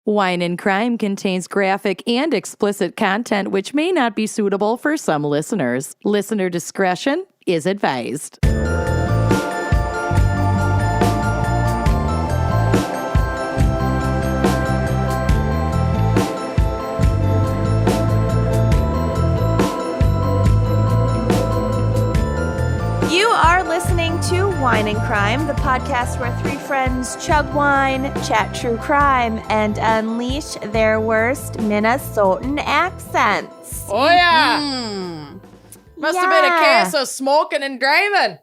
Wine and Crime contains graphic and explicit content which may not be suitable for some listeners. Listener discretion is advised. You are listening to Wine and Crime, the podcast where three friends chug wine, chat true crime, and unleash their worst Minnesotan accents. Oh, yeah. Must have been a case of smoking and driving.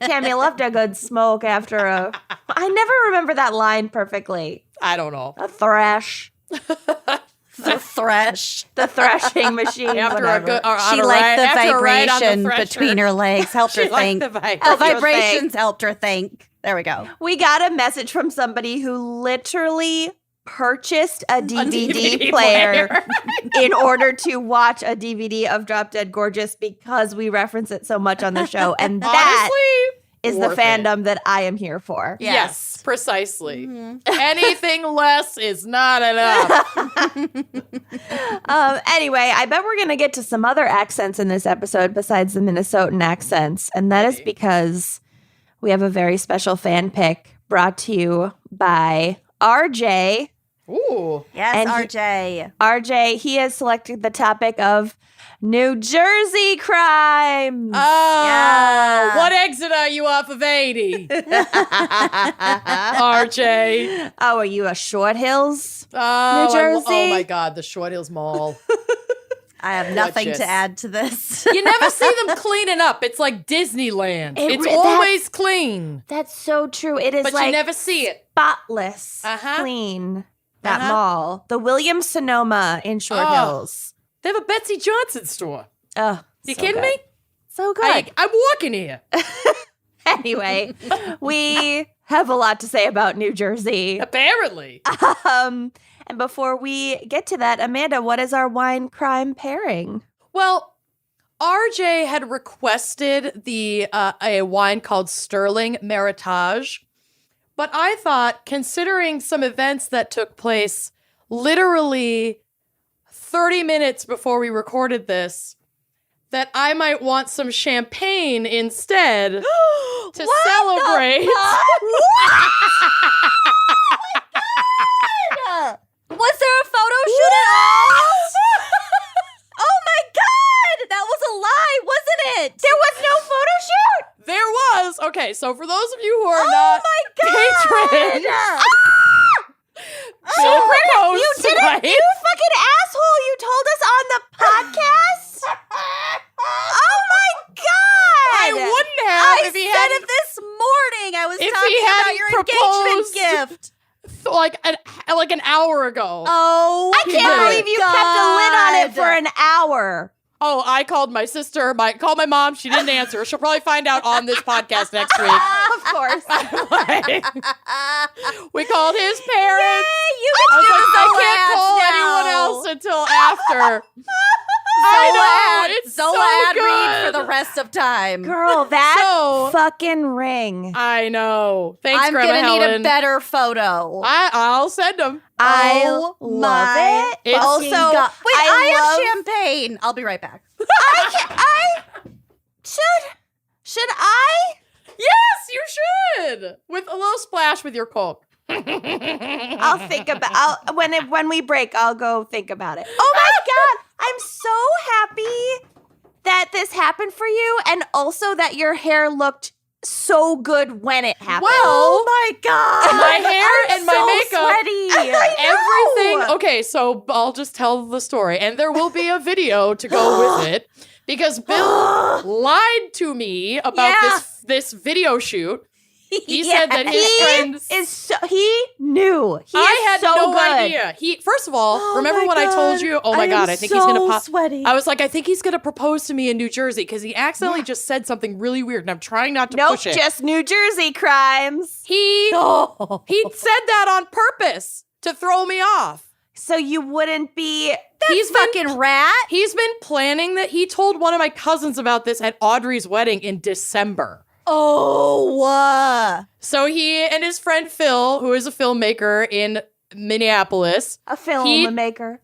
Tammy loved a good smoke after a... I never remember that line perfectly. I don't know. A thrash. The thresh. The thrashing machine. After whatever. a good, She liked the vibration between her legs. Helped her think. The The vibrations helped her think. There we go. We got a message from somebody who literally purchased a DVD player in order to watch a DVD of Drop Dead Gorgeous because we reference it so much on the show. And that is the fandom that I am here for. Yes, precisely. Mm-hmm. Anything less is not enough. Anyway, I bet we're going to get to some other accents in this episode besides the Minnesotan accents. And that is because we have a very special fan pick brought to you by RJ. Ooh. Yes, And RJ. RJ, he has selected the topic of New Jersey crimes. Oh, Yeah. what exit are you off of 80? RJ. Oh, are you a Short Hills? Oh, New Jersey? Oh, my God, the Short Hills Mall. I have nothing Gorgeous. to add to this. You never see them cleaning up. It's like Disneyland. It's always clean. That's so true. It is But like you never see it. spotless, clean, that mall. The Williams-Sonoma in Short Hills. They have a Betsy Johnson store. Oh, You so kidding good. me? So good. I'm walking here. Anyway, we have a lot to say about New Jersey. Apparently. And before we get to that, Amanda, what is our wine crime pairing? Well, RJ had requested a wine called Sterling Meritage, but I thought, considering some events that took place literally 30 minutes before we recorded this, that I might want some champagne instead to celebrate. Was there a photo shoot at all? Oh my God! That was a lie, wasn't it? There was no photo shoot. There was. Okay, so for those of you who are not patrons, she proposed You did tonight. it, you fucking asshole. You told us on the podcast? Oh my God. I wouldn't have I if he said hadn't it this morning. I was if he talking about hadn't your proposed engagement gift. like an hour ago. Oh, I can't believe you kept a lid on it for an hour. Oh, I called my sister, called my mom. She didn't answer. She'll probably find out on this podcast next week. Of course. We called his parents. You I can was do like, the I can't ads call now. anyone else until after. I know, it's Zola so ad good. read for the rest of time. Girl, that So- fucking ring. I know. Thanks, I'm Grandma gonna Helen. need a better photo. I'll send them. I Oh love my it. It's- Also, Wait, I love- have champagne. I'll be right back. Should I? Yes, you should. With a little splash with your Coke. I'll think about when we break, I'll go think about it. Oh my God. I'm so happy that this happened for you and also that your hair looked so good when it happened. Oh my God. My hair I'm and my so makeup. sweaty. Everything. Okay, so I'll just tell the story, and there will be a video to go with it because Bill lied to me about this video shoot. He said that his friend he knew. I had so no good. idea. First of all, remember when I told you? Oh my God, I think he's gonna sweaty. I was like, I think he's gonna propose to me in New Jersey because he accidentally just said something really weird, and I'm trying not to Nope, push it. just New Jersey crimes. He said that on purpose to throw me off. So you wouldn't be. He's fucking rat. He's been planning that. He told one of my cousins about this at Audrey's wedding in December. Oh. So he and his friend Phil, who is a filmmaker in Minneapolis. A filmmaker.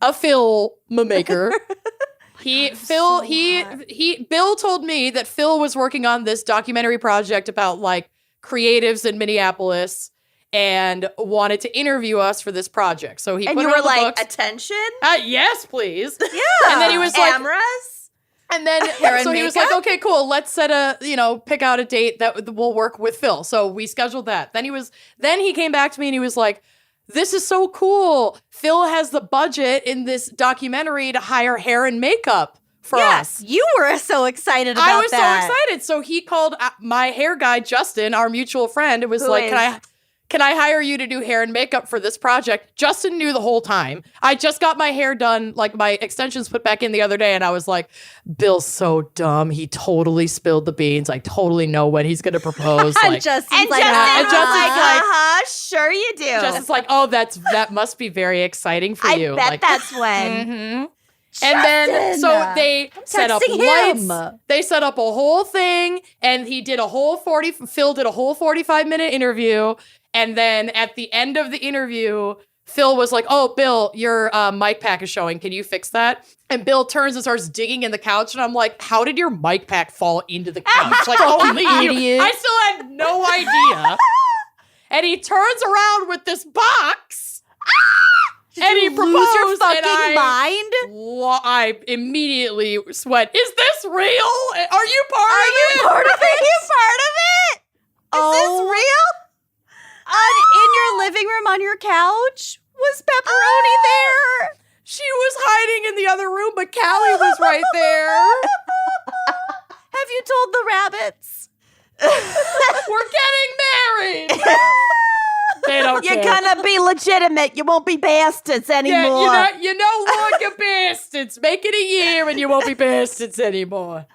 Bill told me that Phil was working on this documentary project about like creatives in Minneapolis and wanted to interview us for this project. So he And put you it were on the like, books. attention? Yes, please. Yeah. And then he was like, cameras? and then so he was like, okay, cool. Let's pick out a date that will work with Phil. So we scheduled that. Then he came back to me and he was like, this is so cool. Phil has the budget in this documentary to hire hair and makeup for us. You were so excited about that. I was so excited. So he called my hair guy, Justin, our mutual friend, and was can I hire you to do hair and makeup for this project? Justin knew the whole time. I just got my hair done, like my extensions put back in the other day, and I was like, Bill's so dumb. He totally spilled the beans. I totally know when he's going to propose. And Justin's like, sure you do. Justin's like, oh, that must be very exciting for you. I bet like, that's when. Mm-hmm. And then, so they set up lights. They set up a whole thing, and Phil did a whole 45-minute interview. And then at the end of the interview, Phil was like, oh, Bill, your mic pack is showing. Can you fix that? And Bill turns and starts digging in the couch. And I'm like, how did your mic pack fall into the couch? Like, only you. I still had no idea. And he turns around with this box. And he proposed. Lose your fucking mind? I immediately went, is this real? Are you part of it? Are you part of it? Is this real? In your living room on your couch? Was pepperoni there? She was hiding in the other room, but Callie was right there. Have you told the rabbits? We're getting married. They don't You're care. gonna be legitimate. You won't be bastards anymore. Yeah, you're no longer bastards. Make it a year and you won't be bastards anymore.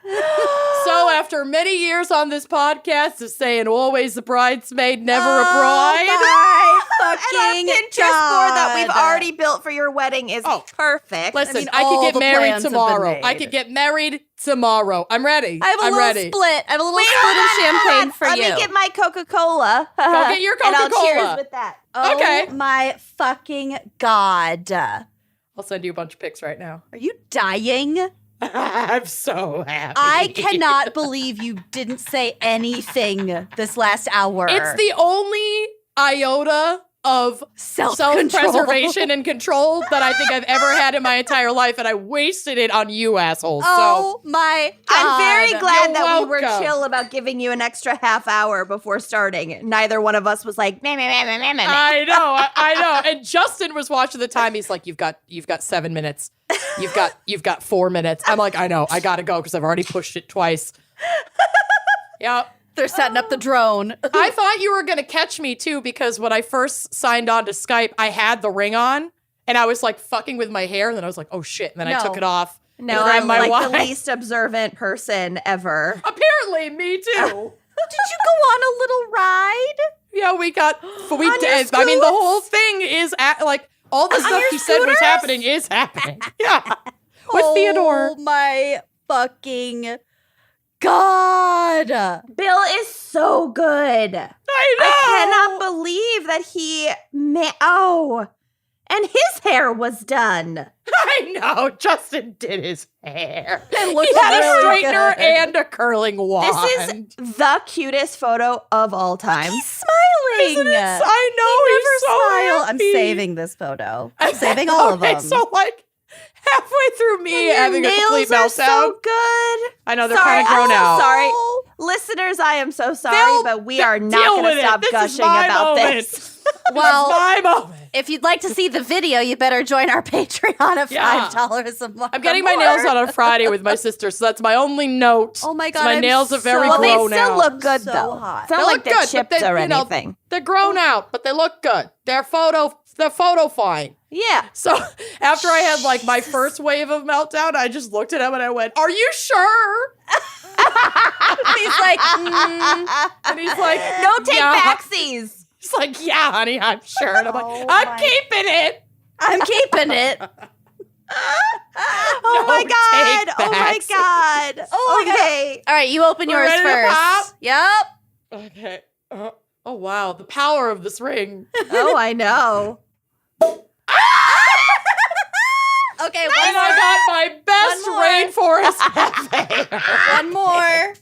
So after many years on this podcast of saying always the bridesmaid, never a bride. My And our fucking Pinterest God. board that we've already built for your wedding is perfect. Listen, I all could get the married plans have been tomorrow. made. I could get married tomorrow. I'm ready. I have a I'm little ready. split. I have a little split of champagne for Let you. me get my Coca-Cola. Go get your And I'll Coca-Cola. cheers with that. Oh Okay. my fucking God. I'll send you a bunch of pics right now. Are you dying? I'm so happy. I cannot believe you didn't say anything this last hour. It's the only iota of self-preservation and control that I think I've ever had in my entire life, and I wasted it on you assholes. Oh my God. I'm very glad You're that we were welcome. chill about giving you an extra half hour before starting. Neither one of us was like, meh, meh, meh, meh, meh, meh. I know. And Justin was watching the time. He's like, "You've got 7 minutes. You've got 4 minutes." I'm like, "I know. I gotta go because I've already pushed it twice." Yep. They're setting up the drone. I thought you were going to catch me too because when I first signed on to Skype, I had the ring on and I was like fucking with my hair and then I was like, oh shit. And then I took it off. No, grabbed I'm my like watch. the least observant person ever. Apparently, me too. Did you go on a little ride? Yeah, we did. your I mean, the whole thing is like all the stuff your you said was scooters? happening is happening. Yeah. With Theodore. Oh my fucking God. Bill is so good. I know. I cannot believe that he and his hair was done. I know. Justin did his hair. It looks He had a really straightener good. and a curling wand. This is the cutest photo of all time. He's smiling. Isn't it? I know. He's so Smile. I'm happy. saving this photo. I'm saving all of Okay, them. so like halfway through me Your having a complete nails are meltdown. so good. I know they're Sorry, kind of grown I'm so out. sorry. Listeners, I am so sorry, They'll but we are deal not going with to it. stop This is gushing my about moment. this. Well, my moment. if you'd like to see the video, you better join our Patreon at Yeah. $5 a month. I'm getting my nails on a Friday with my sister, so that's my only note. Oh my God, My I'm nails are very Well, they grown still out. look good, So though. hot. It's not They like look they're good, but chipped they, or you know, anything. they're grown out, but they look good. They're photo fine. Yeah. So after I had like my first wave of meltdown, I just looked at him and I went, "Are you sure?" He's like, And he's like, No take "Yeah." backsies. He's like, "Yeah, honey, I'm sure." And I'm like, Oh "I'm my- keeping it." I'm keeping it. Oh No my God. take Oh my backs. God. Oh my okay. All right, you open We're yours ready to first. pop? Yep. Okay. Oh wow, the power of this ring. Oh, I know. my best rainforest cafe. One more.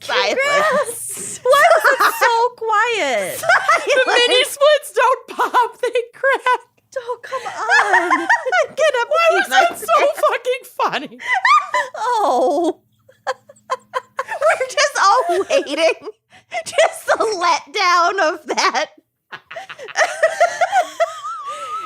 Silence. Why was it so quiet? The mini splits don't pop, they crack. Oh, come on. Why was that so fucking funny? Oh. We're just all waiting. Just the letdown of that.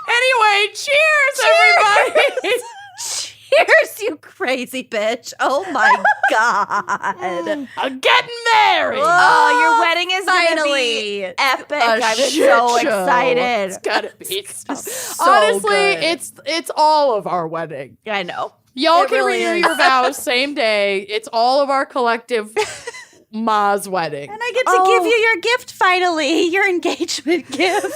Anyway, cheers, everybody. Cheers, you crazy bitch. Oh my God. I'm getting married. Oh, your wedding is finally gonna be epic. A I'm shit so show. excited. It's gotta be. So Honestly, good. it's all of our wedding. I know. Y'all It can really renew is. your vows same day. It's all of our collective Ma's wedding. And I get to give you your gift finally, your engagement gift.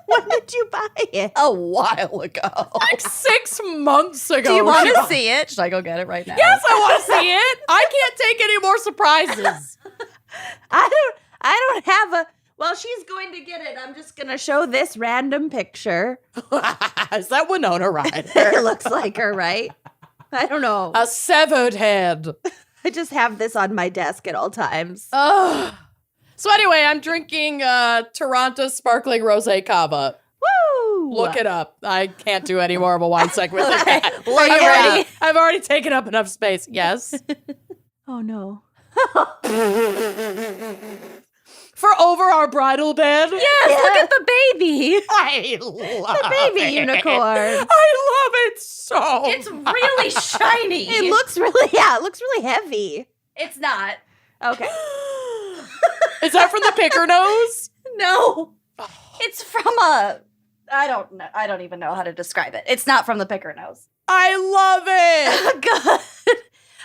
When did you buy it? A while ago. Like 6 months ago. Do you want she to bought- see it? Should I go get it right now? Yes, I want to see it. I can't take any more surprises. I don't have a. Well, she's going to get it. I'm just gonna show this random picture. Is that Winona Ryder? It looks like her, right? I don't know. A severed head. I just have this on my desk at all times. Ugh. So anyway, I'm drinking Toronto Sparkling Rosé Cava. Woo! Look it up. I can't do any more of a wine segment than that. Well, you're ready? I've already taken up enough space. Yes. Oh no. For over our bridal bed. Yes, look at the baby. I love The baby it. unicorn. I love it so. It's really shiny. It looks really heavy. It's not. Okay. Is that from the picker nose? No. It's from a I don't know. I don't even know how to describe it. It's not from the picker nose. I love it. Good.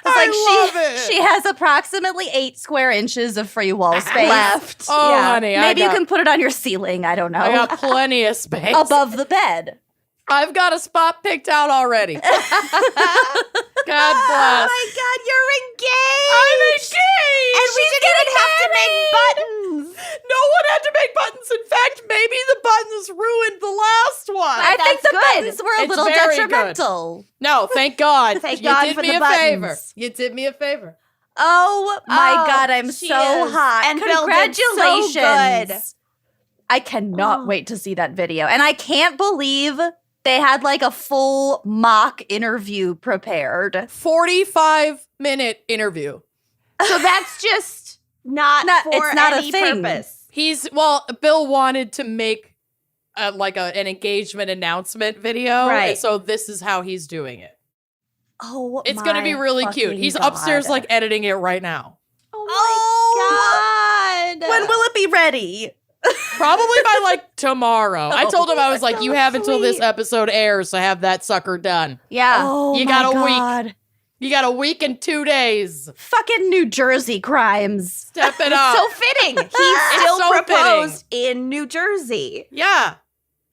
I love it. She has approximately 8 square inches of free wall space Left. Oh, Yeah. honey. Maybe you can put it on your ceiling. I don't know. I got plenty of space. Above the bed. I've got a spot picked out already. God bless. Oh my God, you're engaged. I'm engaged. And we didn't even have to make buttons. No one had to make buttons. In fact, maybe the buttons ruined the last one. I think that's the good. buttons were a It's little very good. detrimental. No, thank God. Thank you God did for me the a buttons. favor. You did me a favor. Oh my Oh, God, I'm she so is. hot. And Bill did so Congratulations. good. I cannot Oh. wait to see that video. And I can't believe they had like a full mock interview prepared. 45-minute interview. So that's just not for it's not a any thing. purpose. Bill wanted to make an engagement announcement video. Right. And so this is how he's doing it. Oh, It's going to be really cute. He's upstairs like editing it right now. Oh my God. When will it be ready? Probably by like tomorrow. I told him, I was like, so you have until this sweet. episode airs to have that sucker done. Yeah. Oh, You my got a week. God. You got a week and 2 days. Fucking New Jersey crimes. Step it up. So fitting. He still so proposed in New Jersey. Yeah.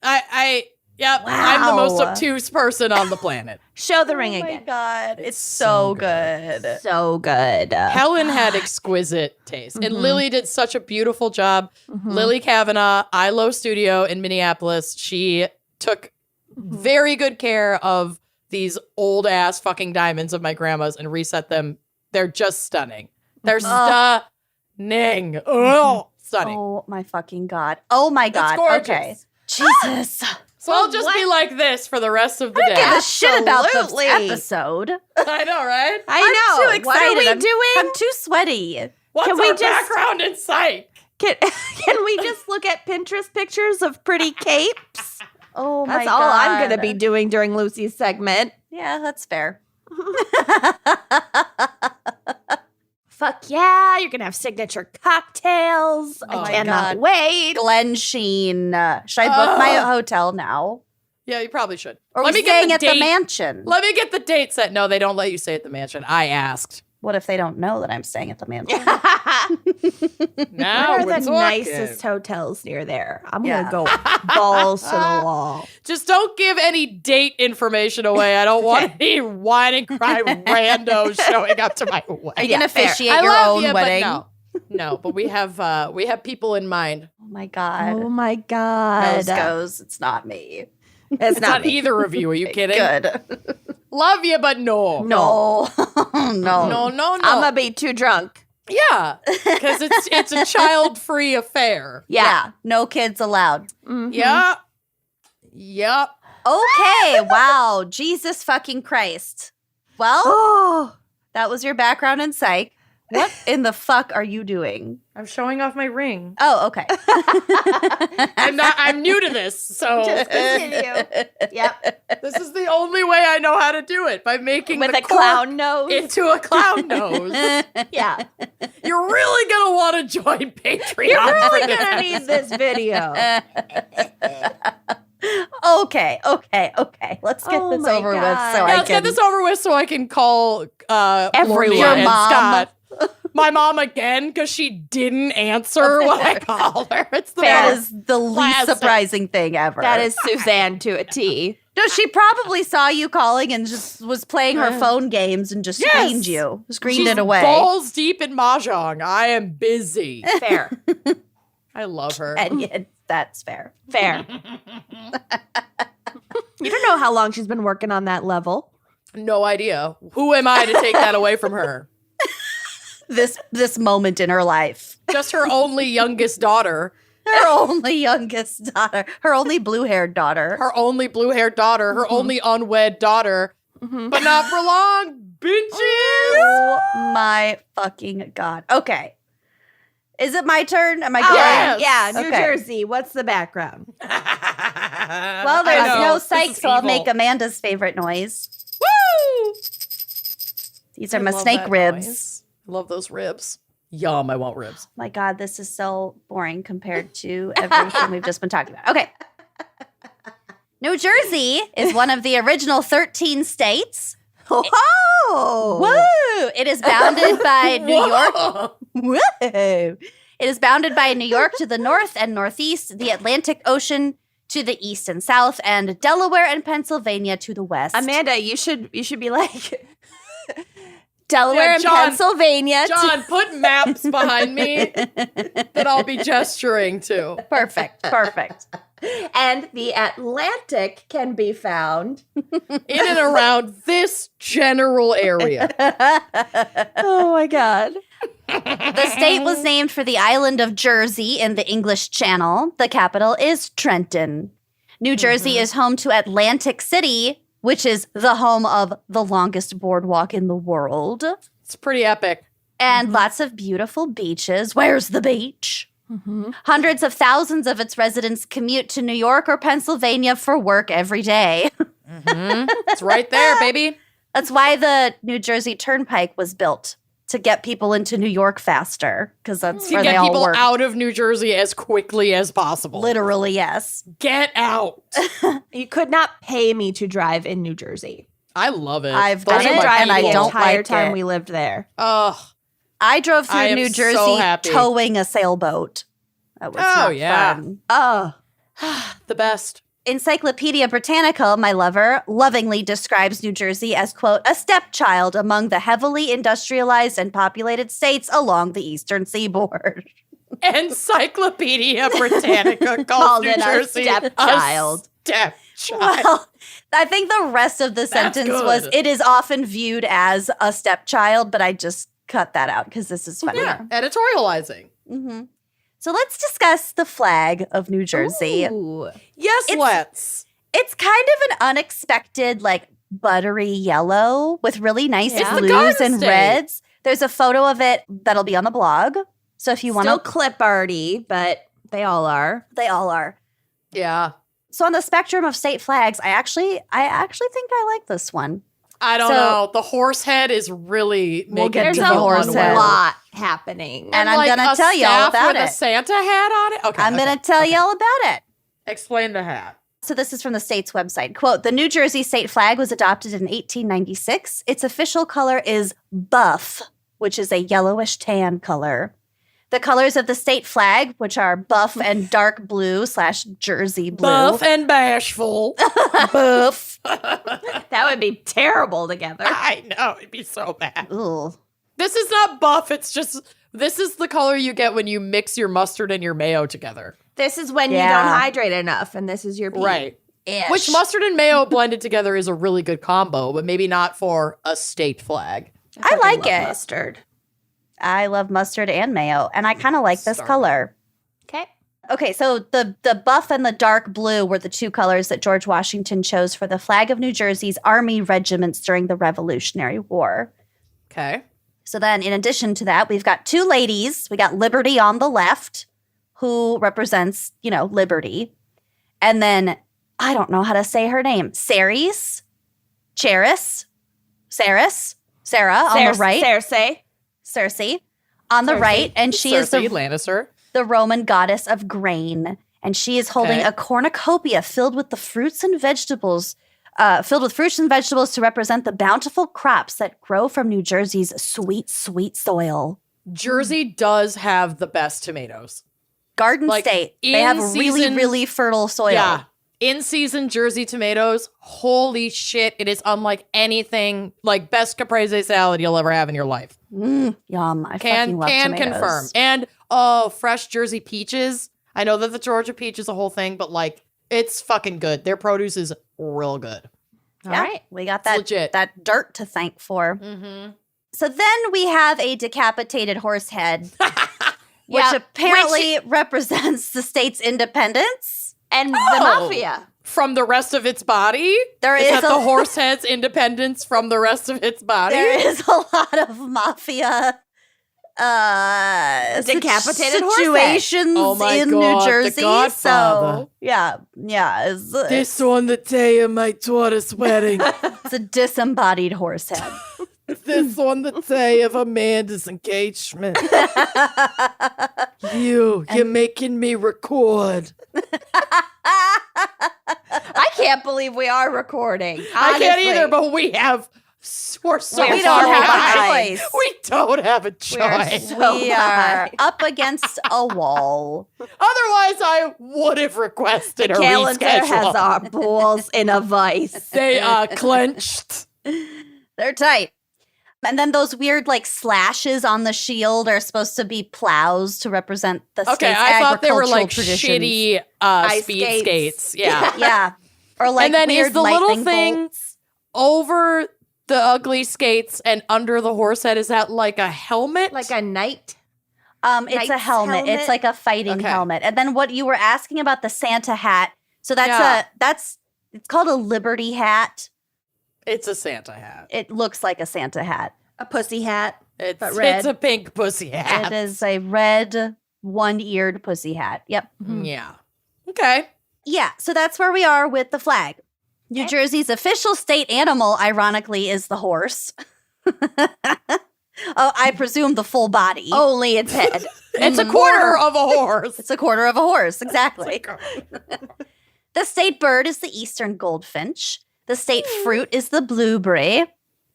I'm the most Wow. obtuse person on the planet. Show the ring Oh my again. God. It's It's so good. So good. Helen had exquisite taste. And Lily did such a beautiful job. Lily Kavanaugh, ILO Studio in Minneapolis. She took very good care of these old ass fucking diamonds of my grandma's and reset them. They're just stunning. They're stunning. Oh, stunning. Oh my fucking God. Oh my God. gorgeous. Okay. Jesus. So I'll just be like this for the rest of the day. Give a shit about this Absolutely. episode. I know, right? I I'm know. too excited. What are we I'm doing? too sweaty. What's Can we our just- background in sight? Can we just look at Pinterest pictures of pretty capes? Oh my That's God. all I'm going to be doing during Lucy's segment. Yeah, that's fair. Fuck yeah, you're going to have signature cocktails. Oh I my cannot God. wait. Glen Sheen. Should I book my hotel now? Yeah, you probably should. Or Let we me get staying the at the date. mansion? Let me get the date set. No, they don't let you stay at the mansion. I asked. What if they don't know that I'm staying at the mansion? Now What we're are the talking. nicest hotels near there? I'm Yeah. going to go balls to the wall. Just don't give any date information away. I don't want any wine and cry randos showing up to my Are you wedding. gonna fair. officiate I your love own you, wedding? but No, but we have people in mind. Oh my God. Oh my God. Goes. It's not me. It's It's not me. either of you. Are you kidding? Good. Love you, but no. No. No. No. I'm going to be too drunk. Yeah, because it's a child-free affair. Yeah. No kids allowed. Mhm. Yep. Okay. Wow. Jesus fucking Christ. Well, Oh. that was your background in psych. What in the fuck are you doing? I'm showing off my ring. Oh, okay. I'm new to this, so Just continue. Yep. this is the only way I know how to do it, by making With the a clown cork nose. into a clown nose. Yeah. You're really gonna want to join Patreon. You're for really this going to need this video. Okay. Let's get Oh this my over with God. so Yeah, I let's can. get this over with so I can call Everyone. Gloria Your and mom. Scott. My mom again, because she didn't answer when I called her. It's the That most is the least classic. surprising thing ever. That is Suzanne to a T. No, she probably saw you calling and just was playing her phone games and just Yes. screened you. Screened She's it away. balls deep in mahjong. I am busy. Fair. I love her. And yet, that's fair. Fair. You don't know how long she's been working on that level. No idea. Who am I to take that away from her? This moment in her life. Just her only youngest daughter. Her only youngest daughter. Her only blue-haired daughter. Her only blue-haired daughter. Her only unwed daughter. But not for long, bitches. Oh my fucking God. Okay. Is it my turn? Am I going? Yes. Yeah, New Okay. Jersey. What's the background? Well, there's no psych, so I'll make Amanda's favorite noise. Woo! These are I my love snake that ribs. noise. I love those ribs. Yum, I want ribs. My God, this is so boring compared to everything we've just been talking about. Okay. New Jersey is one of the original 13 states. Oh! Woo! It is bounded by New York. Whoa. Woo! It is bounded by New York to the north and northeast, the Atlantic Ocean to the east and south, and Delaware and Pennsylvania to the west. Amanda, you should be like Delaware Yeah, and John- Pennsylvania. John, put maps behind me that I'll be gesturing to. Perfect. And the Atlantic can be found. In and around this general area. Oh my God. The state was named for the island of Jersey in the English Channel. The capital is Trenton. New Jersey is home to Atlantic City, which is the home of the longest boardwalk in the world, It's pretty epic. and lots of beautiful beaches. Where's the beach? Hundreds of thousands of its residents commute to New York or Pennsylvania for work every day. It's right there, baby. That's why the New Jersey Turnpike was built, to get people into New York faster, because that's To where they get all people work. out of New Jersey as quickly as possible. Literally, yes. Get out. You could not pay me to drive in New Jersey. I love it. I've Those done are it, my drive and I the people. don't entire like time it. we lived there. Ugh. I drove I through am New so Jersey happy. towing a sailboat. That was Oh, not yeah. fun. Oh. The best. Encyclopedia Britannica, my lover, lovingly describes New Jersey as, quote, a stepchild among the heavily industrialized and populated states along the eastern seaboard. Encyclopedia Britannica calls Called New it a Jersey stepchild. A stepchild. Well, I think the rest of the sentence was, good. it is often viewed as a stepchild, but I just cut that out because this is funnier. Yeah, editorializing. hmm So let's discuss the flag of New Jersey. Ooh. Yes, It's- let's. It's kind of an unexpected, like, buttery yellow with really nice It's the blues Garden and State. reds. There's a photo of it that'll be on the blog. So if you want Still to, clip arty, but they all are. they all are. Yeah. So on the spectrum of state flags, I actually think I like this one. I don't So- know. The horse head is really We'll making get There's to me the a horse unwell. head. lot happening. And I'm like gonna a tell you all staff about with it. a Santa hat on it. Okay, I'm going to tell you all about it. explain the hat. So this is from the state's website. Quote, the New Jersey state flag was adopted in 1896. Its official color is buff, which is a yellowish tan color. The colors of the state flag, which are buff and dark blue / Jersey blue. Buff and bashful. Buff. That would be terrible together. I know. It'd be so bad. Ugh. This is not buff. It's just This is the color you get when you mix your mustard and your mayo together. This is when you Yeah. don't hydrate enough, and this is your pee. Right. Ish. Which mustard and mayo blended together is a really good combo, but maybe not for a state flag. I fucking like love it. Mustard. I love mustard and mayo, and I kind of like this Started. color. Okay. Okay, so the buff and the dark blue were the two colors that George Washington chose for the flag of New Jersey's army regiments during the Revolutionary War. Okay. So then, in addition to that, we've got two ladies. We got Liberty on the left, who represents, liberty. And then, I don't know how to say her name. Sarah on the right. Cersei on the right. And she is Cersei Lannister. the Roman goddess of grain. And she is holding Okay. a cornucopia filled with fruits and vegetables to represent the bountiful crops that grow from New Jersey's sweet, sweet soil. Jersey does have the best tomatoes. Garden Like, State. They have in really, season- really fertile soil. Yeah. In-season Jersey tomatoes, holy shit, it is unlike anything, like best caprese salad you'll ever have in your life. Yum. I fucking love Can tomatoes. confirm. And, fresh Jersey peaches. I know that the Georgia peach is a whole thing, but like, it's fucking good. Their produce is real good. All Yeah, right. we got It's that, legit. that dirt to thank for. Mm-hmm. So then we have a decapitated horse head, which Yeah, apparently represents the state's independence. And the Oh. mafia. From the rest of its body? There Is is that a- the horse head's independence from the rest of its body? There is a lot of mafia Decapitated horse head. situations Oh my in God, New The Jersey. Godfather. So yeah. It's on the day of my daughter's wedding. a disembodied horse head. This on the day of Amanda's engagement. You're making me record. I can't believe we are recording. I can't honestly. either, but we're so We far don't have a behind. choice. We don't have a We are choice. so We are behind. up against a wall. Otherwise, I would have requested a Calendar reschedule. has our balls in a vice. They are clenched. They're tight. And then those weird slashes on the shield are supposed to be plows to represent the Okay, state's I thought they were agricultural like traditions. shitty Ice speed skates. skates. Yeah. Yeah. Or And then is weird the little lightning thing- bolts. Over the ugly skates and under the horse head, is that like a helmet? Like a knight. It's a knight's helmet. helmet? It's like a fighting Okay. helmet. And then what you were asking about the Santa hat. So it's called a Liberty hat. It's a Santa hat. It looks like a Santa hat. A pussy hat. It's, But red. it's a pink pussy hat. It is a red one-eared pussy hat. Yep. Yeah. Okay. Yeah, so that's where we are with the flag. New Okay. Jersey's official state animal, ironically, is the horse. I presume the full body. Only its head. It's a quarter of a horse. It's a quarter of a horse, exactly. The state bird is the eastern goldfinch. The state fruit is the blueberry.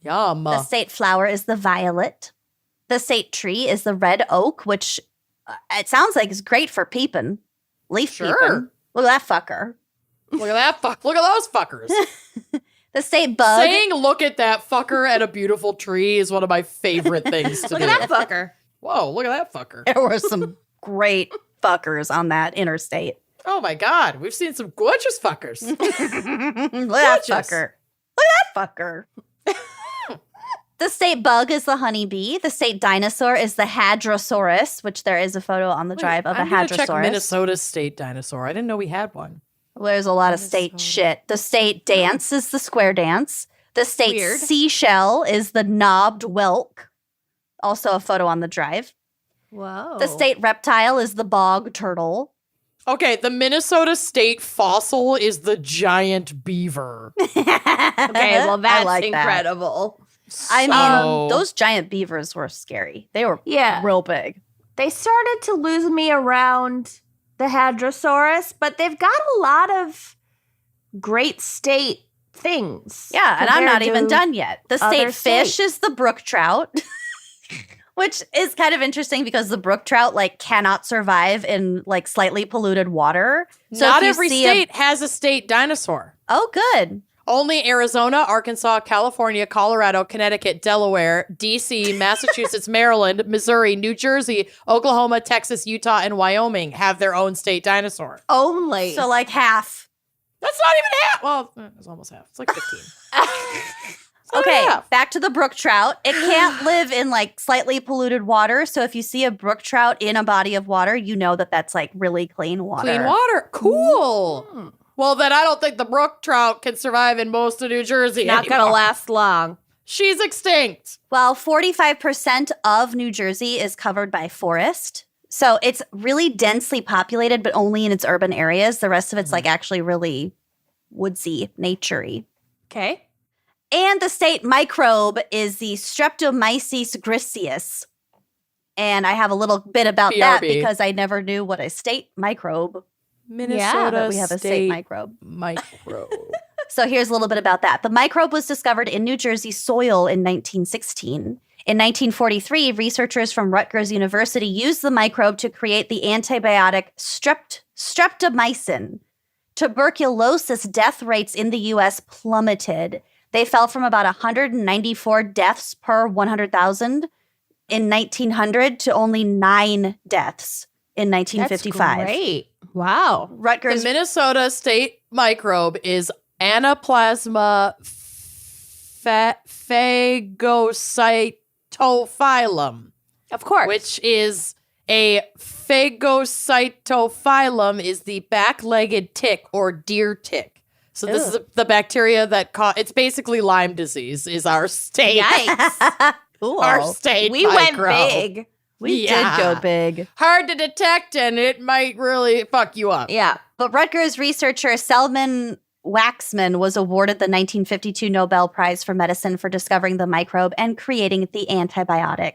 Yum. The state flower is the violet. The state tree is the red oak, which it sounds like is great for peeping. Leaf Sure. peeping. Look at that fucker. Look at that fuck. Look at those fuckers. The state bug. Saying "look at that fucker" at a beautiful tree is one of my favorite things to Look do. at that fucker. Whoa! Look at that fucker. There were some great fuckers on that interstate. Oh my god, we've seen some gorgeous fuckers. Look at that Gorgeous. fucker. Look at that fucker. The state bug is the honeybee. The state dinosaur is the hadrosaurus, which there is a photo on the drive of I'm a gonna check hadrosaurus. Minnesota's state dinosaur. I didn't know we had one. Well, there's a lot of state Minnesota. shit. The state dance is the square dance. The state Weird. seashell is the knobbed whelk. Also a photo on the drive. Whoa. The state reptile is the bog turtle. Okay, the Minnesota state fossil is the giant beaver. Okay, well, that's I like that. incredible. I So- mean, those giant beavers were scary. They were Yeah. real big. They started to lose me around the Hadrosaurus, but they've got a lot of great state things. Yeah, and I'm not compared even to done yet. The state other fish states. is the brook trout, which is kind of interesting because the brook trout cannot survive in slightly polluted water. So Not if you every see state has a state dinosaur. Oh, good. Only Arizona, Arkansas, California, Colorado, Connecticut, Delaware, D.C., Massachusetts, Maryland, Missouri, New Jersey, Oklahoma, Texas, Utah, and Wyoming have their own state dinosaur. Only. So like half. That's not even half. Well, it's almost half. It's like 15. Okay, half. back to the brook trout. It can't live in like slightly polluted water. So if you see a brook trout in a body of water, you know that that's like really clean water. Clean water. Cool. Well, then I don't think the brook trout can survive in most of New Jersey. Not going to last long. She's extinct. Well, 45% of New Jersey is covered by forest. So it's really densely populated, but only in its urban areas. The rest of it's like actually really woodsy, naturey. Okay. And the state microbe is the Streptomyces griseus. And I have a little bit about that BRB. because I never knew what a state microbe. Minnesota But we have a state microbe. microbe. So here's a little bit about that. The microbe was discovered in New Jersey soil in 1916. In 1943, researchers from Rutgers University used the microbe to create the antibiotic streptomycin. Tuberculosis death rates in the U.S. plummeted. They fell from about 194 deaths per 100,000 in 1900 to only 9 deaths in 1955. That's great. Wow. The Rutgers Minnesota state microbe is Anaplasma phagocytophilum, Of course. which is a phagocytophilum is the back-legged tick or deer tick. So this is the bacteria that it's basically Lyme disease is our state. Yikes. Cool. Our state We went microbe. big. We Yeah. did go big. Hard to detect, and it might really fuck you up. Yeah. But Rutgers researcher Selman Waxman was awarded the 1952 Nobel Prize for Medicine for discovering the microbe and creating the antibiotic.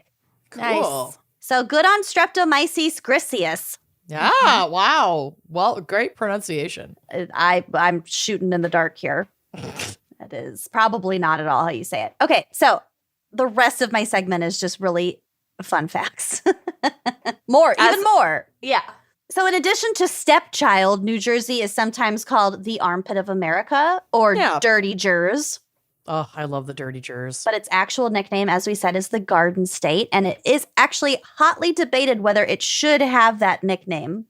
Cool. Nice. So good on Streptomyces griseus. Yeah, wow. Well, great pronunciation. I'm shooting in the dark here. That is probably not at all how you say it. Okay, so the rest of my segment is just really fun facts. Even more. Yeah. So in addition to stepchild, New Jersey is sometimes called the armpit of America or Yeah. Dirty Jers. Oh, I love the dirty jurors. But its actual nickname, as we said, is the Garden State. And it is actually hotly debated whether it should have that nickname.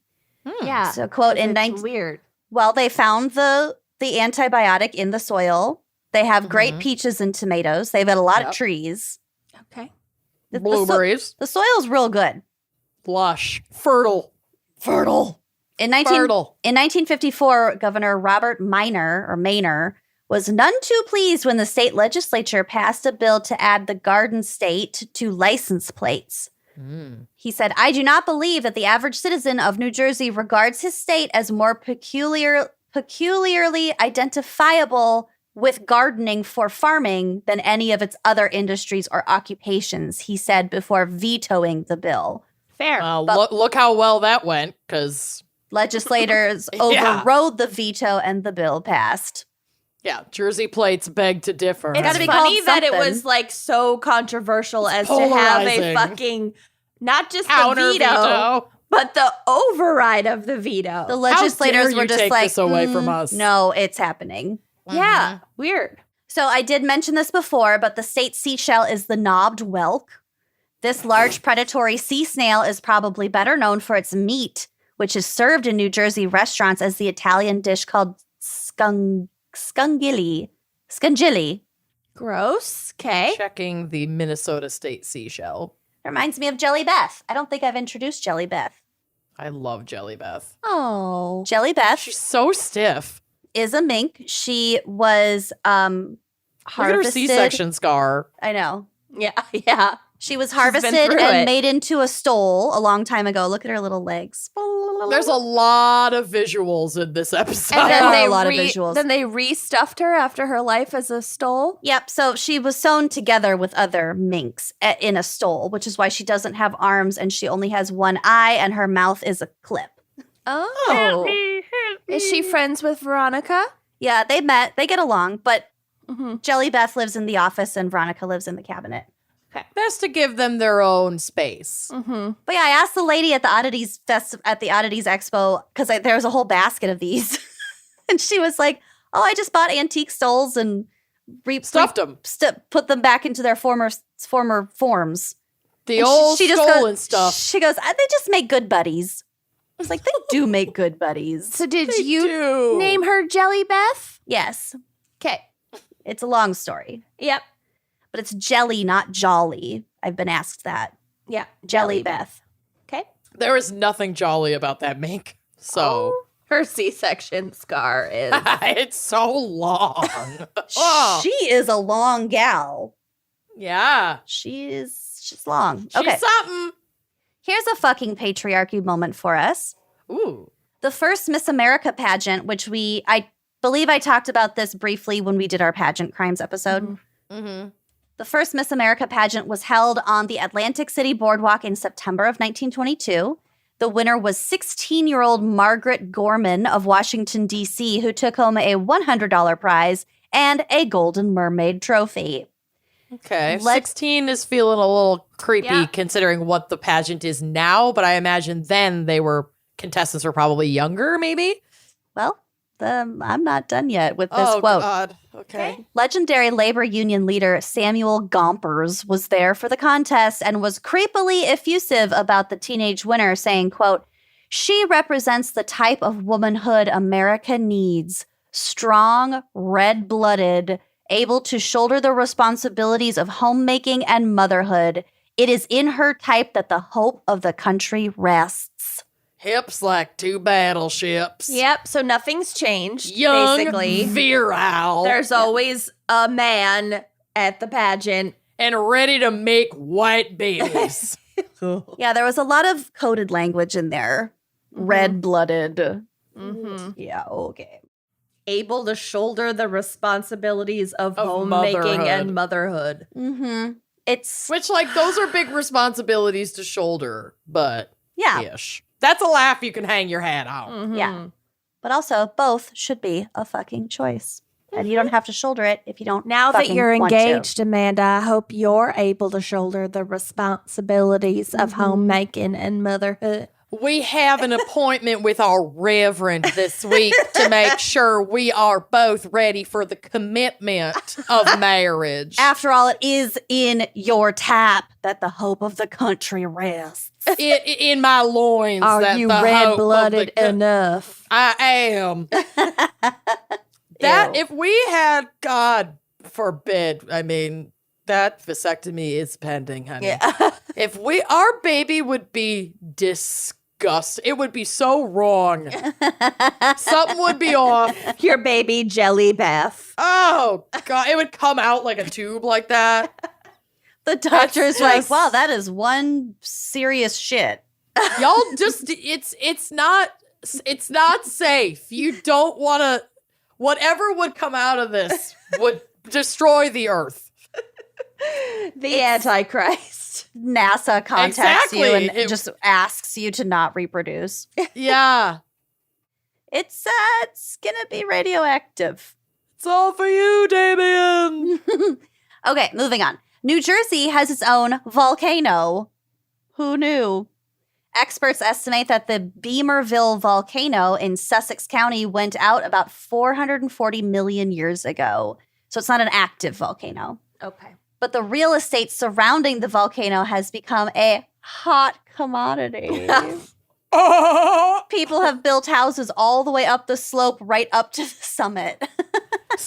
Yeah. So, quote, in It's 19... weird. Well, they found the antibiotic in the soil. They have great Mhm. peaches and tomatoes. They've got a lot Yep. of trees. Okay. Blueberries. The soil's real good. Lush. Fertile. Fertile. In 1954, Governor Robert Maynor was none too pleased when the state legislature passed a bill to add the Garden State to license plates. He said, I do not believe that the average citizen of New Jersey regards his state as more peculiarly identifiable with gardening for farming than any of its other industries or occupations, he said before vetoing the bill. Fair. Look how well that went, because, Legislators Yeah. overrode the veto and the bill passed. yeah, Jersey plates beg to differ. It's gotta be funny called that it something. was like so controversial as to have polarizing. a fucking, not just the Counter veto, but the override of the veto. The legislators dare were you just take like, this away from us?" No, it's happening. Yeah. Weird. So I did mention this before, but the state seashell is the knobbed whelk. This large predatory sea snail is probably better known for its meat, which is served in New Jersey restaurants as the Italian dish called scungilli. Gross. Okay. Checking the Minnesota state seashell. Reminds me of Jelly Beth. I don't think I've introduced Jelly Beth. I love Jelly Beth. Oh. Jelly Beth She's so stiff. is a mink. She was Look at her harvested. C-section scar. I know. Yeah. Yeah. She was been harvested through and it. made into a stole a long time ago. Look at her little legs. There's a lot of visuals in this episode. And There then are they a lot of visuals. Then they restuffed her after her life as a stole. Yep. So she was sewn together with other minks in a stole, which is why she doesn't have arms and she only has one eye and her mouth is a clip. Oh. Is she friends with Veronica? Yeah, they met. They get along, but Mm-hmm. Jelly Beth lives in the office and Veronica lives in the cabinet. Best to give them their own space. Mm-hmm. But yeah, I asked the lady at the Oddities Expo because there was a whole basket of these, and she was like, I just bought antique stoles and Stuffed them. Put them back into their former forms. The And old she just stolen goes, stuff. She goes, they just make good buddies. I was like, they do make good buddies. So did They you do. name her Jelly Beth? Yes. Okay. It's a long story. Yep. But it's Jelly, not Jolly. I've been asked that. Yeah. Jelly Beth. Okay. There is nothing jolly about that mink. So Her C-section scar is. it's so long. Oh, She is a long gal. yeah. She's long. She's Okay. something. Here's a fucking patriarchy moment for us. Ooh. The first Miss America pageant, which I believe I talked about this briefly when we did our pageant crimes episode. Mm-hmm. The first Miss America pageant was held on the Atlantic City Boardwalk in September of 1922. The winner was 16-year-old Margaret Gorman of Washington, D.C., who took home a $100 prize and a Golden Mermaid trophy. Okay. Let's- 16 is feeling a little creepy Yeah. considering what the pageant is now, but I imagine then contestants were probably younger, maybe? Well, I'm not done yet with this quote. God. Okay. Legendary labor union leader Samuel Gompers was there for the contest and was creepily effusive about the teenage winner, saying, quote, "She represents the type of womanhood America needs. Strong, red-blooded, able to shoulder the responsibilities of homemaking and motherhood. It is in her type that the hope of the country rests." Hips like two battleships. Yep. So nothing's changed. Young, basically. virile, There's always a man at the pageant. and ready to make white babies. Yeah, there was a lot of coded language in there. Red-blooded. Mm-hmm. Yeah, okay. Able to shoulder the responsibilities of Of homemaking motherhood. and motherhood. Mm-hmm. It's, Which, like, those are big responsibilities to shoulder, but yeah. ish. That's a laugh you can hang your hat on. Mhm. Yeah. But also, both should be a fucking choice. And you don't have to shoulder it if you don't Now that fucking you're want to. engaged, Amanda, I hope you're able to shoulder the responsibilities of homemaking and motherhood. We have an appointment with our reverend this week to make sure we are both ready for the commitment of marriage. After all, it is in your tap that the hope of the country rests. In my loins. Are that you the hope of red-blooded the enough? I am. That Ew. if we had, God forbid, I mean, that vasectomy is pending, honey. Yeah. If our baby would be disgusting. It would be so wrong. Something would be off. Your baby Jelly Beth. Oh, God. It would come out like a tube like that. The doctor's like, just- wow, that is one serious shit. Y'all just, it's not safe. You don't want to, whatever would come out of this would destroy the earth. The Antichrist. NASA contacts you Exactly. and It- just asks you to not reproduce. Yeah. It's gonna be radioactive. It's all for you, Damien. Okay, moving on. New Jersey has its own volcano. Who knew? Experts estimate that the Beamerville volcano in Sussex County went out about 440 million years ago. So it's not an active volcano. Okay. But the real estate surrounding the volcano has become a hot commodity. People have built houses all the way up the slope, right up to the summit.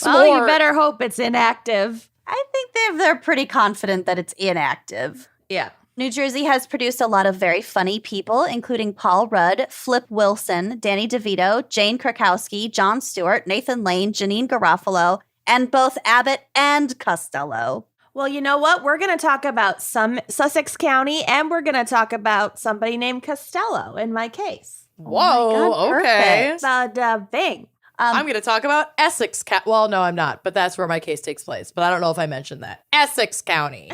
Well, you Smart. better hope it's inactive. I think they're pretty confident that it's inactive. Yeah. New Jersey has produced a lot of very funny people, including Paul Rudd, Flip Wilson, Danny DeVito, Jane Krakowski, Jon Stewart, Nathan Lane, Janine Garofalo, and both Abbott and Costello. Well, you know what? We're going to talk about some Sussex County, and we're going to talk about somebody named Costello in my case. Whoa, God, okay. perfect. The thing. I'm going to talk about Essex County. Well, no, I'm not, but that's where my case takes place. But I don't know if I mentioned that. Essex County.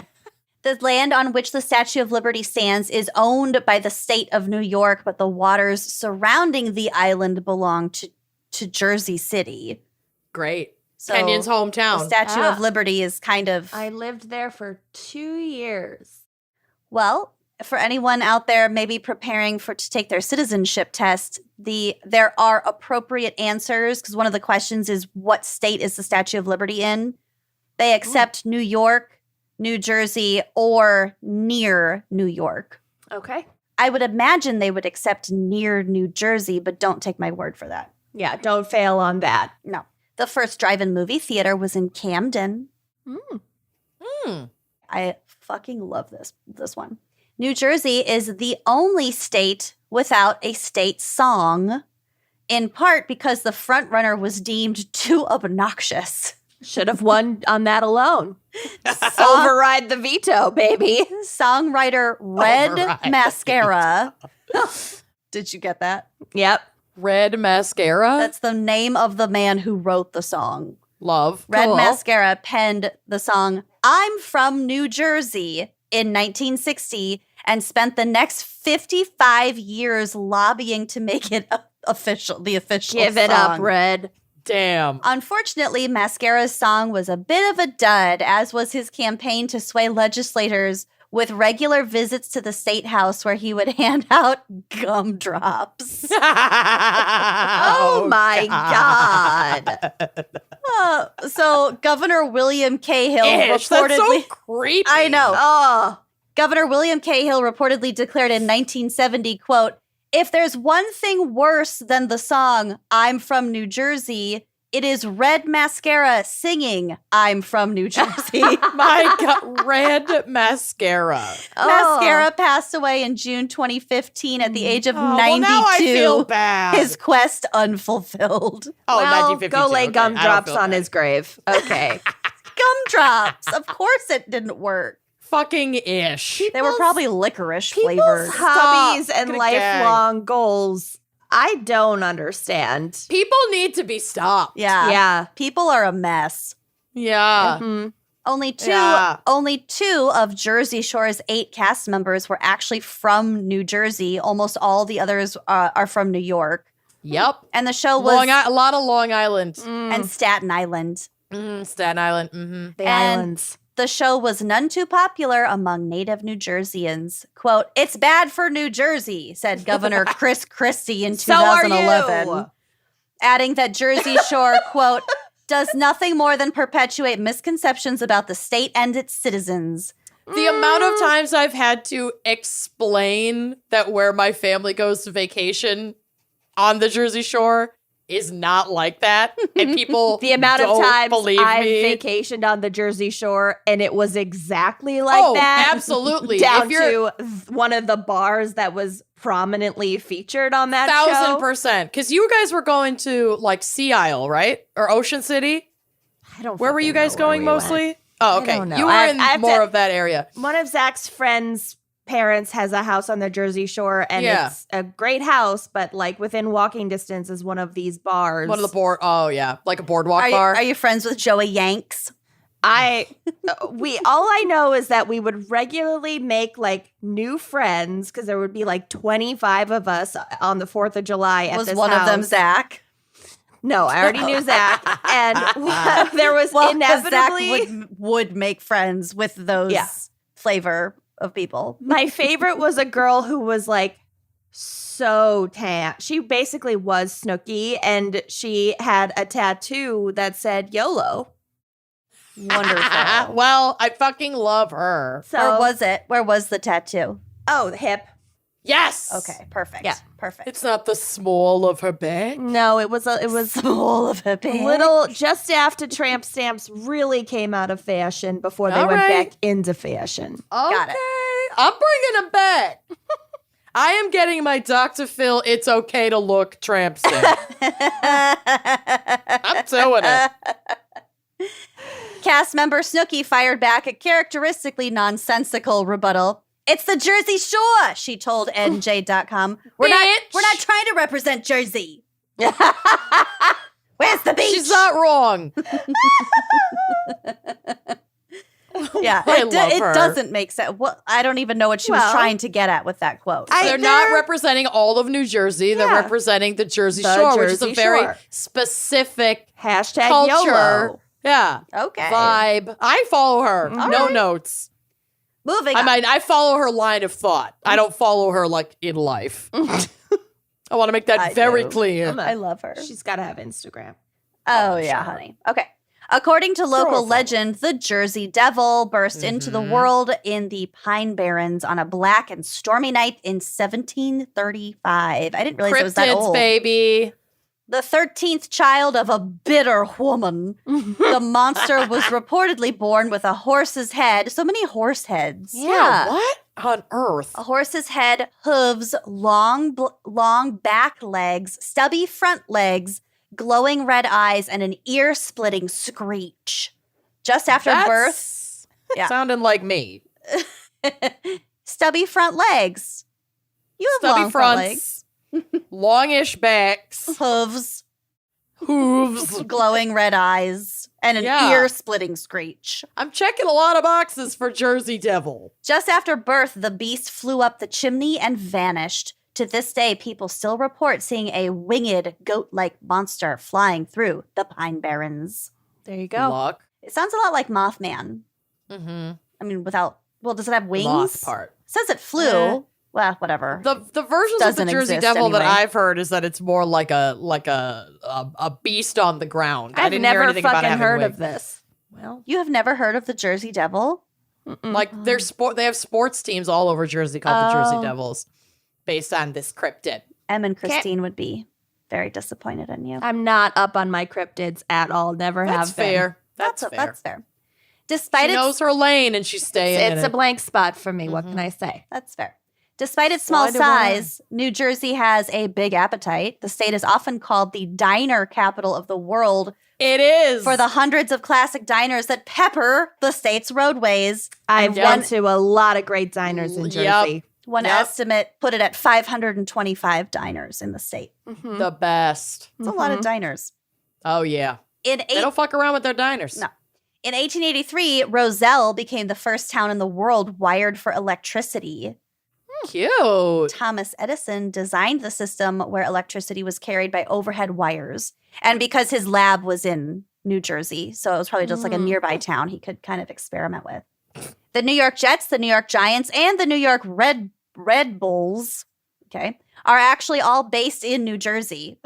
The land on which the Statue of Liberty stands is owned by the state of New York, but the waters surrounding the island belong to Jersey City. Great. So Kenyon's the hometown. Statue Ah. of Liberty is kind of... I lived there for 2 years. Well, for anyone out there maybe preparing to take their citizenship test, there are appropriate answers because one of the questions is what state is the Statue of Liberty in? They accept New York, New Jersey, or near New York. Okay. I would imagine they would accept near New Jersey, but don't take my word for that. Yeah, don't fail on that. No. The first drive-in movie theater was in Camden. I fucking love this one. New Jersey is the only state without a state song, in part because the frontrunner was deemed too obnoxious. Should have won on that alone. Override the veto, baby. Songwriter Red Mascara. Did you get that? Yep. Red Mascara? That's the name of the man who wrote the song. Love. Red Cool. Mascara penned the song I'm From New Jersey in 1960 and spent the next 55 years lobbying to make it official, the official Give it song. up, Red. Damn. Unfortunately, Mascara's song was a bit of a dud, as was his campaign to sway legislators with regular visits to the state house where he would hand out gumdrops. Oh my God. So Governor William Cahill Ish, reportedly... that's so creepy. I know. Oh. Governor William Cahill reportedly declared in 1970, quote, if there's one thing worse than the song I'm From New Jersey, it is Red Mascara singing I'm From New Jersey. My God, Red Mascara. Mascara passed away in June 2015 at the age of 92. Well, now I feel bad. His quest unfulfilled. Oh, Well, 1952. go lay Okay, I don't gumdrops feel on bad. his grave. Okay. Gumdrops. Of course it didn't work. Fucking ish. They were probably licorice People's flavored. hobbies Stop. and Gonna lifelong goals, I don't understand. People need to be stopped. Yeah. Yeah. People are a mess. Yeah. Mhm. Only two of Jersey Shore's 8 cast members were actually from New Jersey. Almost all the others are from New York. Yep. And the show was A lot of Long Island. and Staten Island. Staten Island. Mm-hmm. The And- islands. The show was none too popular among native New Jerseyans. Quote, it's bad for New Jersey, said Governor Chris Christie in So are 2011. you. Adding that Jersey Shore, quote, does nothing more than perpetuate misconceptions about the state and its citizens. The amount of times I've had to explain that where my family goes to vacation on the Jersey Shore is not like that. And people The amount of don't times believe I've me. vacationed on the Jersey Shore and it was exactly like that. Absolutely. Down If you're to one of the bars that was prominently featured on that show. 1,000%. Because you guys were going to like Sea Isle, right? Or Ocean City? I don't Where were you fucking guys know where going we mostly? went. Oh, I okay. don't know. You were I in have more to- of that area. One of Zach's friends' parents has a house on the Jersey Shore, and Yeah. it's a great house, but like within walking distance is one of these bars. One of the oh yeah, like a boardwalk bar. Are you friends with Joey Yanks? all I know is that we would regularly make like new friends because there would be like 25 of us on the 4th of July at Was this one of them house. Zach? No, I already knew Zach, and there was 'cause inevitably Zach would make friends with those flavor of people. my favorite was a girl who was like so tan. She basically was Snooki, and she had a tattoo that said YOLO. Wonderful. Well, I fucking love her. So Where was it? Where was the tattoo? Oh, the hip. Yes. Okay, perfect. Yeah. Perfect. It's not the small of her back. No, it was small of a bit. little just after tramp stamps really came out of fashion before they All went right. back into fashion. Got it. Okay, I'm bringing them back. I am getting my Dr. Phil It's Okay to Look tramp stamp. I'm doing it. Cast member Snooki fired back a characteristically nonsensical rebuttal. It's the Jersey Shore, she told NJ.com. We're not trying to represent Jersey. Where's the beach? She's not wrong. Yeah, I it love her. doesn't make sense. Well, I don't even know what she was Well, trying to get at with that quote. They're not representing all of New Jersey. They're Yeah. representing the Jersey The Shore, which is a Jersey very Shore. specific Hashtag culture. YOLO. Yeah. Okay. Vibe. I follow her. All No right. notes. Moving on. I follow her line of thought. I don't follow her like in life. I want to make that I very do. clear. I love her. She's got to have Instagram. Oh, I'm yeah, sure. honey. Okay. According to local follow. legend, the Jersey Devil burst into the world in the Pine Barrens on a black and stormy night in 1735. I didn't realize it was that Cryptids, old. baby. The 13th child of a bitter woman, the monster was reportedly born with a horse's head. So many horse heads. Yeah. What on earth? A horse's head, hooves, long back legs, stubby front legs, glowing red eyes, and an ear-splitting screech. Just after birth, yeah. Sounding like me. stubby front legs. You have Stubby long front legs. fronts, longish backs, Hooves, hooves. glowing red eyes, and an Yeah. ear-splitting screech. I'm checking a lot of boxes for Jersey Devil. Just after birth, the beast flew up the chimney and vanished. To this day, people still report seeing a winged, goat-like monster flying through the Pine Barrens. There you go. Luck. It sounds a lot like Mothman. Mm-hmm. I mean, does it have wings? Moth part. It says it flew. Eh. Well, whatever. The versions Doesn't of the Jersey exist Devil that anyway. I've heard is that it's more like a beast on the ground. I I've didn't hear never anything about fucking having heard wings. of this. Well, You have never heard of the Jersey Devil? Like they have sports teams all over Jersey called the Jersey Oh. Devils, based on this cryptid. Em and Christine would be very disappointed in you. I'm not up on my cryptids at all. Never That's have been. fair. That's fair. That's fair. Despite She knows her lane and she's staying in It's a it. blank spot for me. What can I say? That's fair. Despite its small Why do I? size, New Jersey has a big appetite. The state is often called the diner capital of the world It is for the hundreds of classic diners that pepper the state's roadways. I've Yep. been to a lot of great diners in Yep. Jersey. One Yep. estimate put it at 525 diners in the state. the best. It's a lot of diners. Oh yeah, In they don't fuck around with their diners. No. In 1883, Roselle became the first town in the world wired for electricity. Cute. Thomas Edison designed the system where electricity was carried by overhead wires. And because his lab was in New Jersey, so it was probably just like a nearby town he could kind of experiment with. The New York Jets, the New York Giants, and the New York Red Bulls, okay, are actually all based in New Jersey.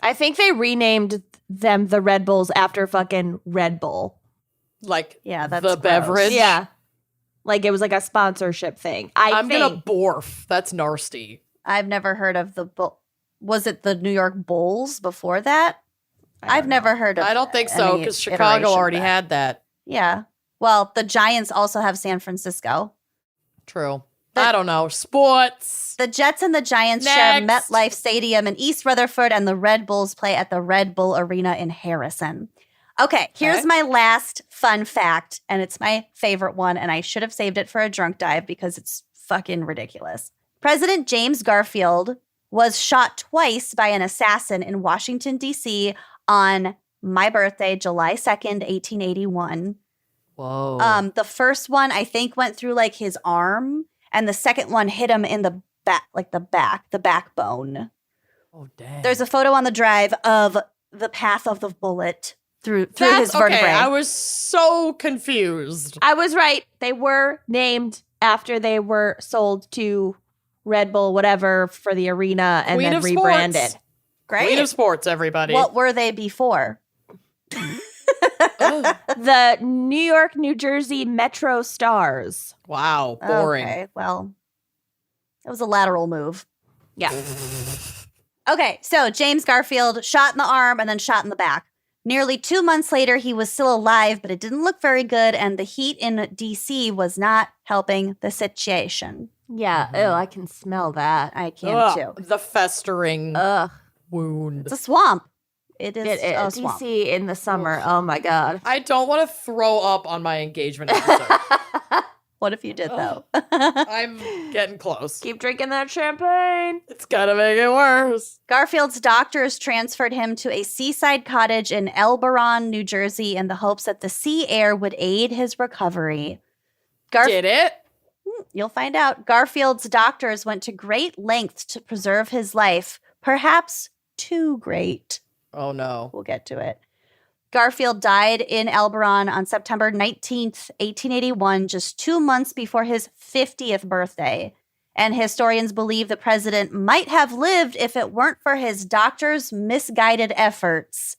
I think they renamed them the Red Bulls after fucking Red Bull. Like Yeah, that's the gross. beverage. Yeah. Like it was like a sponsorship thing. I'm think. gonna borf. That's nasty. I've never heard of the Bull. Was it the New York Bulls before that? I've never heard of I don't think so any because iteration Chicago of already that. had that. Yeah. Well, the Giants also have San Francisco. True. I don't know. Sports. The Jets and the Giants share Next. MetLife Stadium in East Rutherford, and the Red Bulls play at the Red Bull Arena in Harrison. Okay, here's Okay. my last fun fact, and it's my favorite one, and I should have saved it for a drunk dive because it's fucking ridiculous. President James Garfield was shot twice by an assassin in Washington, D.C. on my birthday, July 2nd, 1881. Whoa. The first one, I think, went through like his arm, and the second one hit him in the back, like the backbone. Oh dang. There's a photo on the drive of the path of the bullet through his vertebrae. Okay, I was so confused. I was right. They were named after they were sold to Red Bull, whatever, for the arena and Queen then of rebranded. sports. Great. Queen of sports, everybody. What were they before? Oh, The New York, New Jersey Metro Stars. wow, boring. Okay, well, it was a lateral move. Yeah. Okay, so James Garfield shot in the arm and then shot in the back. Nearly 2 months later, he was still alive, but it didn't look very good, and the heat in D.C. was not helping the situation. Yeah. Oh, I can smell that. I can Ugh, too. the festering Ugh. wound. It's a swamp. It is It a is. swamp. DC in the summer. Oh my God. I don't want to throw up on my engagement episode. What if you did, though? I'm getting close. Keep drinking that champagne. It's gonna make it worse. Garfield's doctors transferred him to a seaside cottage in Elberon, New Jersey, in the hopes that the sea air would aid his recovery. Did it? You'll find out. Garfield's doctors went to great lengths to preserve his life, perhaps too great. Oh no. We'll get to it. Garfield died in Elberon on September 19th, 1881, just 2 months before his 50th birthday. And historians believe the president might have lived if it weren't for his doctor's misguided efforts.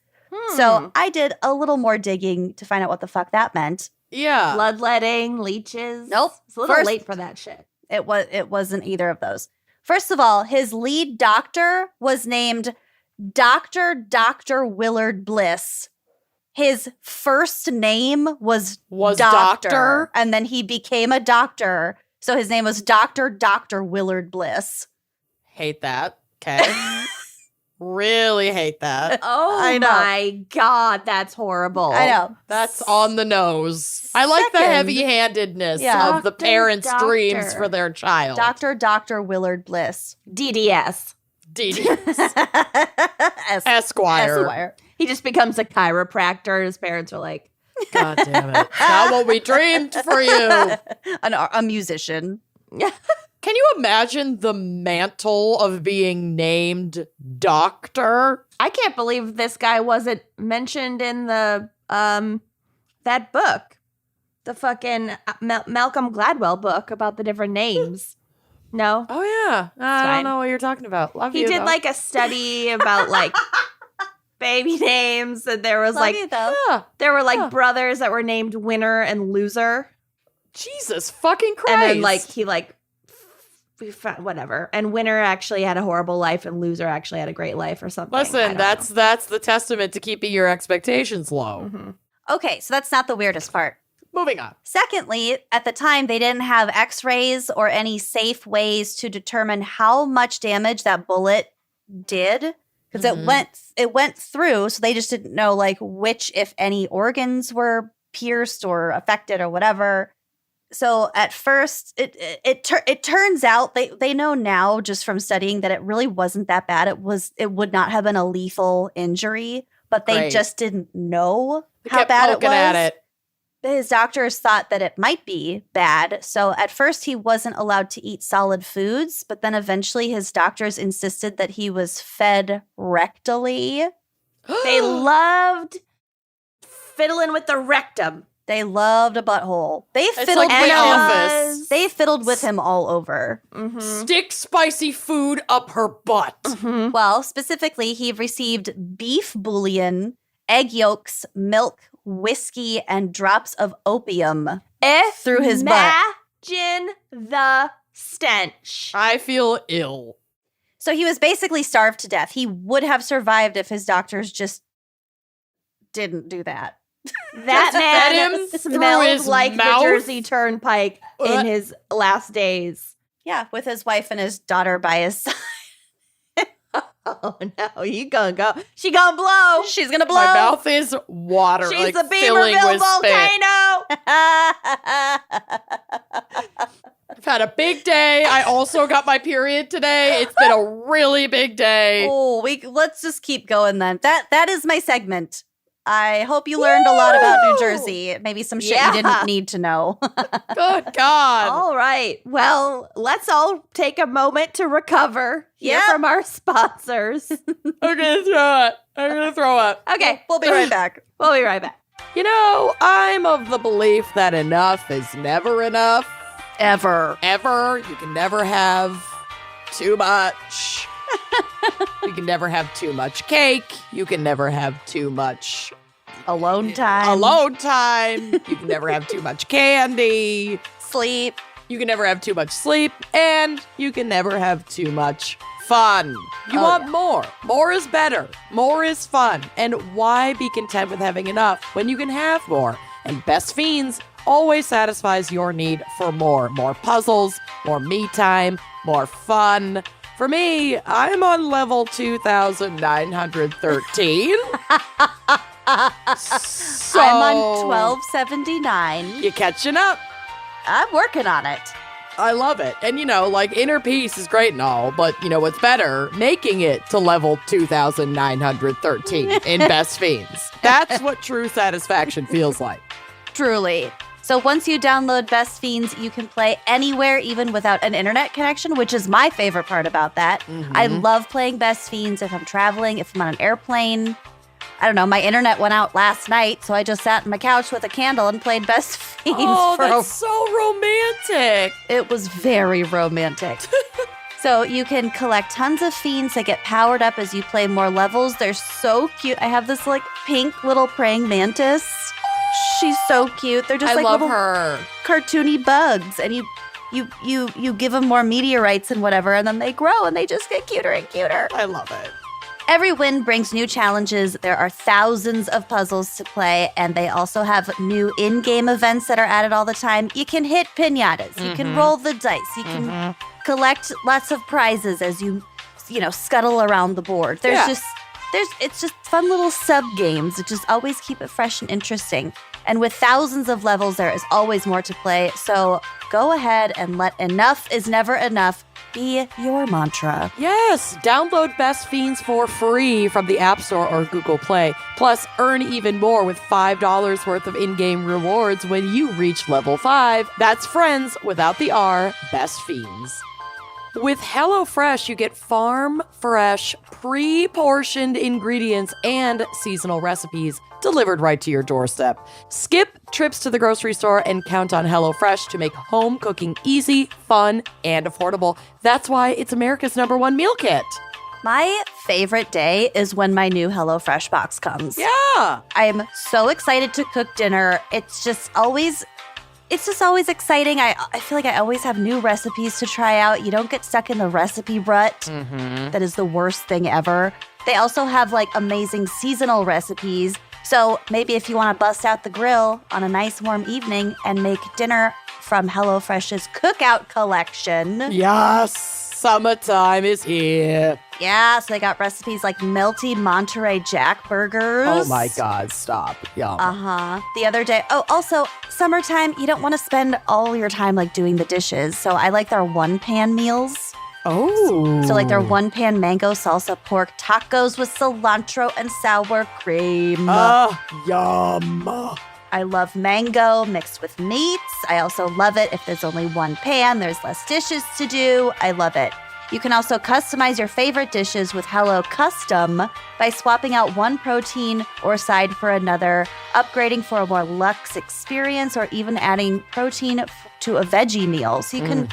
So I did a little more digging to find out what the fuck that meant. Yeah. Bloodletting, leeches. Nope. It's a little First- late for that shit. It wasn't either of those. First of all, his lead doctor was named Dr. Willard Bliss. His first name was Doctor? and then he became a doctor. So his name was Dr. Willard Bliss. Hate that. Okay. Really hate that. Oh I know. my God, that's horrible. I know. That's on the nose. I like the Second- heavy-handedness Yeah. of the Doctor, parents' dreams doctor. for their child. Dr. Willard Bliss. DDS. Esquire. He just becomes a chiropractor. His parents are like, God damn it. Not what we dreamed for you. A musician. Can you imagine the mantle of being named doctor? I can't believe this guy wasn't mentioned in the that book, the fucking Malcolm Gladwell book about the different names. No, Oh, yeah. I fine. don't know what you're talking about. Love he you, did though. like a study about like baby names, and there was Love like you, though. Yeah. there were like Yeah. brothers that were named Winner and Loser, Jesus fucking Christ. and then like he like. We found, whatever, and Winner actually had a horrible life, and Loser actually had a great life, or something. I Listen, don't that's the testament to keeping your expectations low. know. Mhm. Okay, so that's not the weirdest part. Moving on. Secondly, at the time, they didn't have x-rays or any safe ways to determine how much damage that bullet did. Because Mhm. it went through, so they just didn't know like which, if any, organs were pierced or affected or whatever. So at first, it turns out they know now just from studying that it really wasn't that bad. It would not have been a lethal injury, but they Great. just didn't know They how kept bad it poking was. at it. His doctors thought that it might be bad. So at first he wasn't allowed to eat solid foods, but then eventually his doctors insisted that he was fed rectally. They loved fiddling with the rectum. They loved a butthole. They It's fiddled like with The him. Office. They fiddled with him all over. Mm-hmm. Stick spicy food up her butt. Mm-hmm. Well, specifically, he received beef bouillon, egg yolks, milk, whiskey, and drops of opium. Through his butt. Imagine the stench. I feel ill. So he was basically starved to death. He would have survived if his doctors just didn't do that. That Just fed him man through smelled his like mouth? the Jersey Turnpike Ugh. in his last days. Yeah, with his wife and his daughter by his side. Oh no, you gonna go? She gonna blow? She's gonna blow. My mouth is water. She's like the filling Beaverville with spit. volcano. I've had a big day. I also got my period today. It's been a really big day. Oh, let's just keep going then. That is my segment. I hope you learned a lot about New Woo! Jersey. Maybe some shit Yeah. you didn't need to know. Good God. All right. Well, let's all take a moment to recover. Hear Yeah. from our sponsors. I'm gonna throw it. I'm gonna throw up. Okay, We'll be right back. we'll be right back. You know, I'm of the belief that enough is never enough. Ever. Ever. You can never have too much. You can never have too much cake. You can never have too much Alone time. alone time. You can never have too much candy. Sleep. You can never have too much sleep. And you can never have too much fun. You Oh, want yeah. more. More is better. More is fun. And why be content with having enough when you can have more? And Best Fiends always satisfies your need for more. More puzzles, more me time, more fun. For me, I'm on level 2,913. So I'm on 1279. You're catching up. I'm working on it. I love it. And, you know, like, inner peace is great and all, but, you know, what's better? Making it to level 2,913 in Best Fiends. That's what true satisfaction feels like. Truly. So once you download Best Fiends, you can play anywhere, even without an internet connection, which is my favorite part about that. I love playing Best Fiends if I'm traveling, if I'm on an airplane. I don't know, my internet went out last night, so I just sat on my couch with a candle and played Best Fiends that's so romantic. It was very romantic. So you can collect tons of fiends that get powered up as you play more levels. They're so cute. I have this like pink little praying mantis. She's so cute. They're just I like love little her. cartoony bugs, and you give them more meteorites and whatever, and then they grow and they just get cuter and cuter. I love it. Every win brings new challenges. There are thousands of puzzles to play, and they also have new in-game events that are added all the time. You can hit piñatas. You can roll the dice. You can collect lots of prizes as you scuttle around the board. It's just fun little sub-games that just always keep it fresh and interesting. And with thousands of levels, there is always more to play. So go ahead and let enough is never enough be your mantra. Yes, download Best Fiends for free from the App Store or Google Play. Plus, earn even more with $5 worth of in-game rewards when you reach level 5. That's friends without the R, Best Fiends. With HelloFresh, you get farm-fresh, pre-portioned ingredients and seasonal recipes delivered right to your doorstep. Skip trips to the grocery store and count on HelloFresh to make home cooking easy, fun, and affordable. That's why it's America's #1 meal kit. My favorite day is when my new HelloFresh box comes. Yeah. I'm so excited to cook dinner. It's just always exciting. I feel like I always have new recipes to try out. You don't get stuck in the recipe rut. That is the worst thing ever. They also have like amazing seasonal recipes. So maybe if you want to bust out the grill on a nice warm evening and make dinner from HelloFresh's cookout collection. Yes, summertime is here. Yeah, so they got recipes like melty Monterey Jack burgers. Oh my God, stop. Yum. The other day, also summertime, you don't want to spend all your time like doing the dishes. So I like their one-pan meals. Oh. So like their one-pan mango salsa pork tacos with cilantro and sour cream. Yum. I love mango mixed with meats. I also love it if there's only one pan, there's less dishes to do. I love it. You can also customize your favorite dishes with Hello Custom by swapping out one protein or side for another, upgrading for a more luxe experience, or even adding protein to a veggie meal. So you can,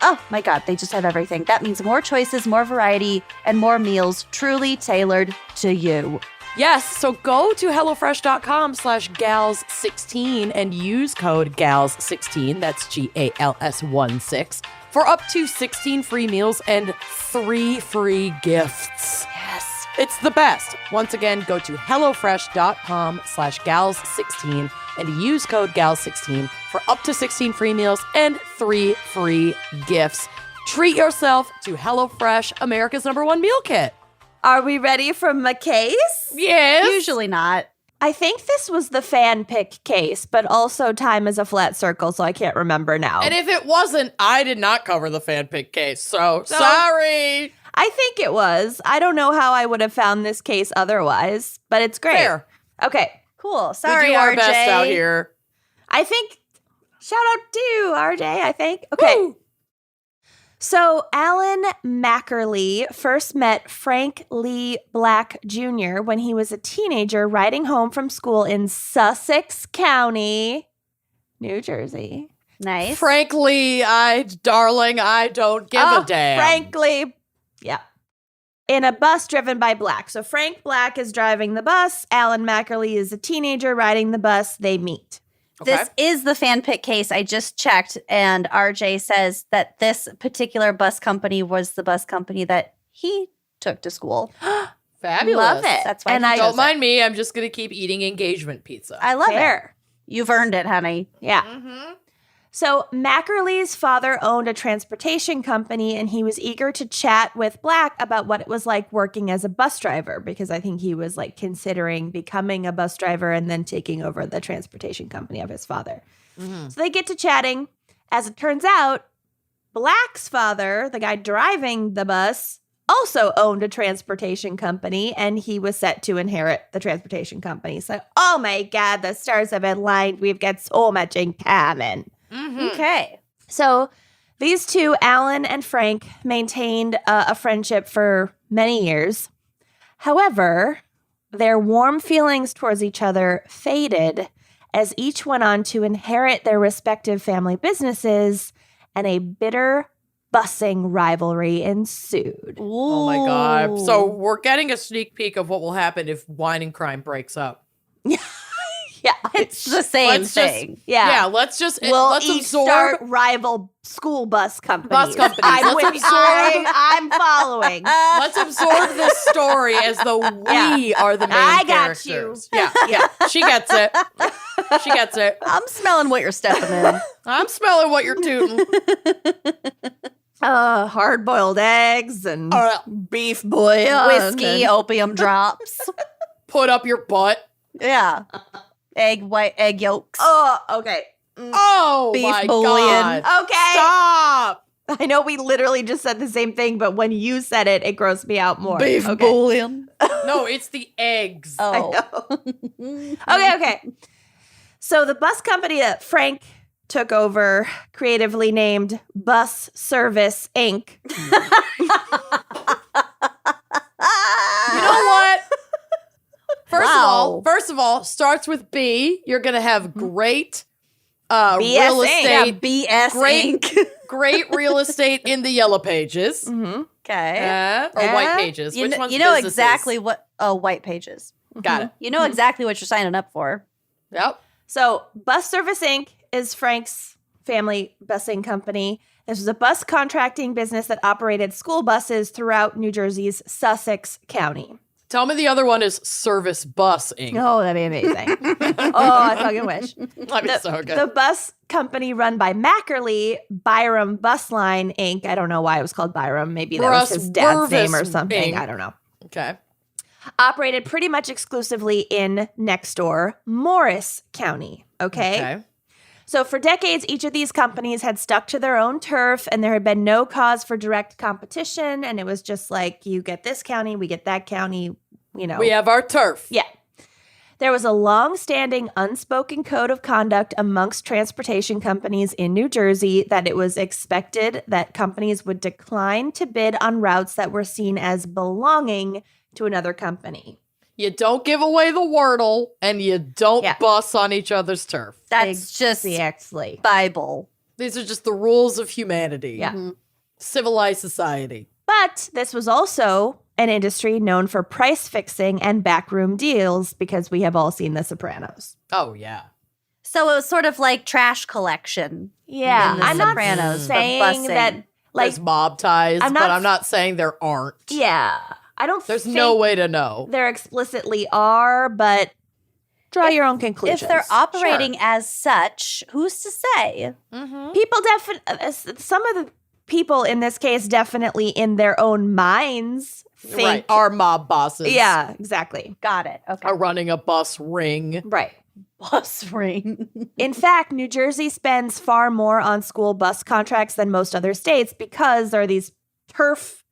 oh my God, they just have everything. That means more choices, more variety, and more meals truly tailored to you. Yes, so go to HelloFresh.com/gals16 and use code GALS16, that's GALS16, for up to 16 free meals and 3 free gifts. Yes. It's the best. Once again, go to HelloFresh.com/gals16 and use code GALS16 for up to 16 free meals and 3 free gifts. Treat yourself to HelloFresh, America's #1 meal kit. Are we ready for my case? Yes. Usually not. I think this was the fan pick case, but also time is a flat circle, so I can't remember now. And if it wasn't, I did not cover the fan pick case. So sorry. I think it was. I don't know how I would have found this case otherwise, but it's great. Fair. Okay. Cool. Sorry, we do our RJ. best out here. I think, shout out to RJ, I think. Okay. Woo. So Alan Mackerly first met Frank Lee Black Jr. when he was a teenager riding home from school in Sussex County, New Jersey. Nice. Frankly, darling, I don't give a damn. Frankly, yeah. In a bus driven by Black. So Frank Black is driving the bus. Alan Mackerly is a teenager riding the bus. They meet. Okay. This is the fan pick case. I just checked, and RJ says that this particular bus company was the bus company that he took to school. Fabulous. Love it. That's why And he I chose Don't it. mind me. I'm just going to keep eating engagement pizza. I love it. Fair. You've earned it, honey. Yeah. Mm-hmm. So Mackerly's father owned a transportation company, and he was eager to chat with Black about what it was like working as a bus driver, because I think he was like considering becoming a bus driver and then taking over the transportation company of his father. So they get to chatting. As it turns out, Black's father, the guy driving the bus, also owned a transportation company, and he was set to inherit the transportation company. So, oh my God, the stars have aligned. We've got so much in common. Okay. So these two, Alan and Frank, maintained a friendship for many years. However, their warm feelings towards each other faded as each went on to inherit their respective family businesses, and a bitter busing rivalry ensued. Oh my God. So we're getting a sneak peek of what will happen if Wine and Crime breaks up. Yeah, It's the same Let's thing. Yeah, let's We'll each absorb start rival school bus companies. companies. I'm, Let's with, absorb I'm following. Let's absorb this story as though we are the main I got you. characters. Yeah. She gets it. She gets it. I'm smelling what you're stepping in. I'm smelling what you're tooting. Hard-boiled eggs and beef bouillon. Whiskey, opium drops. Put up your butt. Yeah. Egg yolks. Oh, okay. Oh Beef my bouillon. God. Okay. Stop. I know we literally just said the same thing, but when you said it, it grossed me out more. Beef okay. bouillon. No, it's the eggs. Oh. Okay. So the bus company that Frank took over, creatively named Bus Service Inc. You know what? First of all, starts with B. You're gonna have great real BS estate. BS Great. Inc. Great real estate in the yellow pages. Mm-hmm. Okay. Or white pages. You Which know, one's you know businesses? exactly what white pages. Got it. You know exactly what you're signing up for. Yep. So Bus Service Inc. is Frank's family busing company. This was a bus contracting business that operated school buses throughout New Jersey's Sussex County. Tell me the other one is Service Bus Inc. Oh, that'd be amazing. I fucking wish. That'd be so good. The bus company run by Mackerly, Byram Bus Line Inc. I don't know why it was called Byram. Maybe that was his dad's name or something. Inc. I don't know. Okay. Operated pretty much exclusively in next door Morris County. Okay. So for decades, each of these companies had stuck to their own turf, and there had been no cause for direct competition. And it was just like, you get this county, we get that county, you know. We have our turf. Yeah. There was a long-standing unspoken code of conduct amongst transportation companies in New Jersey that it was expected that companies would decline to bid on routes that were seen as belonging to another company. You don't give away the Wordle, and you don't bus on each other's turf. That's just Exactly. Bible. These are just the rules of humanity. Yeah. Civilized society. But this was also an industry known for price fixing and backroom deals, because we have all seen The Sopranos. Oh, yeah. So it was sort of like trash collection. Yeah. in The I'm not Sopranos, but saying busing. that, There's mob ties, I'm but not- I'm not saying there aren't. yeah. I don't There's think no way to know. there explicitly are, but draw your own conclusions. If they're operating as such, who's to say? People some of the people in this case definitely in their own minds think Right. Our mob bosses. yeah, exactly. Got it. Okay. Are running a bus ring. Right. Bus ring. In fact, New Jersey spends far more on school bus contracts than most other states because there are these turf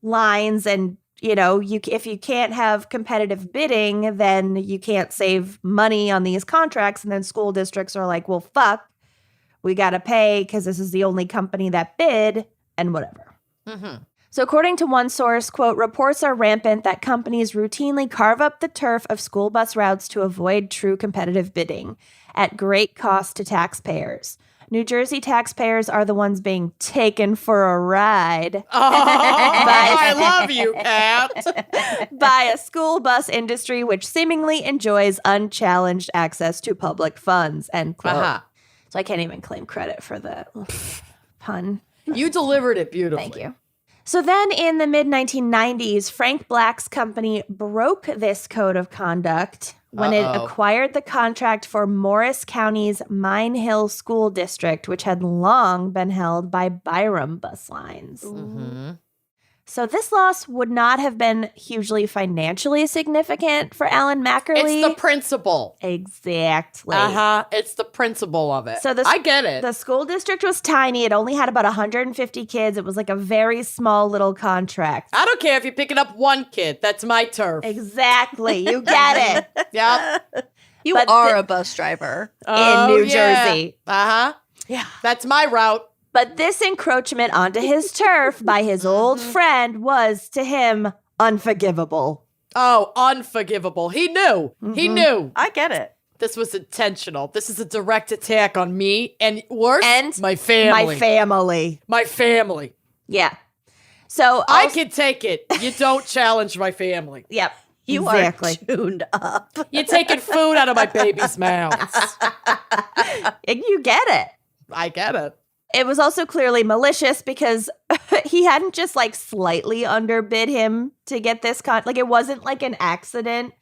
lines, and you know, if you can't have competitive bidding, then you can't save money on these contracts. And then school districts are like, well, fuck, we got to pay because this is the only company that bid and whatever. So according to one source, quote, reports are rampant that companies routinely carve up the turf of school bus routes to avoid true competitive bidding at great cost to taxpayers. New Jersey taxpayers are the ones being taken for a ride I love you, Kat. by a school bus industry which seemingly enjoys unchallenged access to public funds, end quote. So I can't even claim credit for the pun. You delivered it beautifully. Thank you. So then in the mid-1990s, Frank Black's company broke this code of conduct when it acquired the contract for Morris County's Mine Hill School District, which had long been held by Byram Bus Lines. So this loss would not have been hugely financially significant for Alan Mackerly. It's the principle. Exactly. It's the principle of it. So I get it. The school district was tiny. It only had about 150 kids. It was like a very small little contract. I don't care if you're picking up one kid. That's my turf. Exactly. You get it. Yep. You But are a bus driver. In New Jersey. Yeah. That's my route. But this encroachment onto his turf by his old friend was, to him, unforgivable. Oh, unforgivable. He knew. He knew. I get it. This was intentional. This is a direct attack on me and worse, And my family. My family. My family. Yeah. So I can take it. You don't challenge my family. Yep. You exactly. are tuned up. You're taking food out of my baby's mouths. You get it. I get it. It was also clearly malicious because he hadn't just like slightly underbid him to get this like it wasn't like an accident.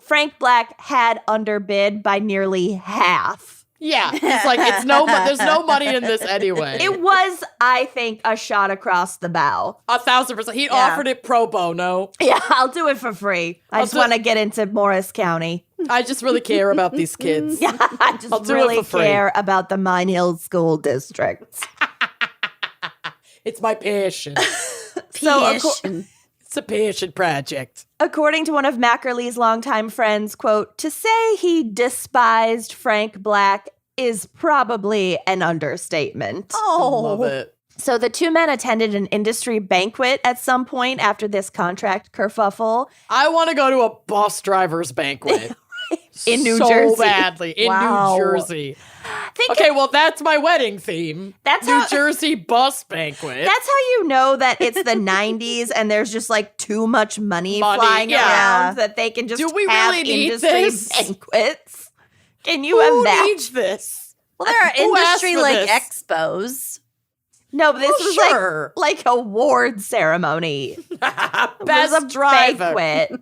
Frank Black had underbid by nearly half. Yeah, it's like there's no money in this anyway. It was, I think, a shot across the bow. 1,000%. He offered it pro bono. Yeah, I'll do it for free. I just want to get into Morris County. I just really care about these kids. Yeah, I just really care about the Mine Hills School District. It's my passion. It's a passion project. According to one of Mackerly's longtime friends, quote, to say he despised Frank Black is probably an understatement. Oh, love it. So the two men attended an industry banquet at some point after this contract kerfuffle. I want to go to a bus driver's banquet. In New Jersey. So badly. In New Jersey. Okay, well, that's my wedding theme. That's New Jersey bus banquet. That's how you know that it's the 90s and there's just like too much money flying around that they can just Do we have really need industry this? banquets. Can you Who imagine? needs this? Well, there are Who asked industry for like this? expos. No, but this was sure. like award ceremony. Best it was a driver. banquet.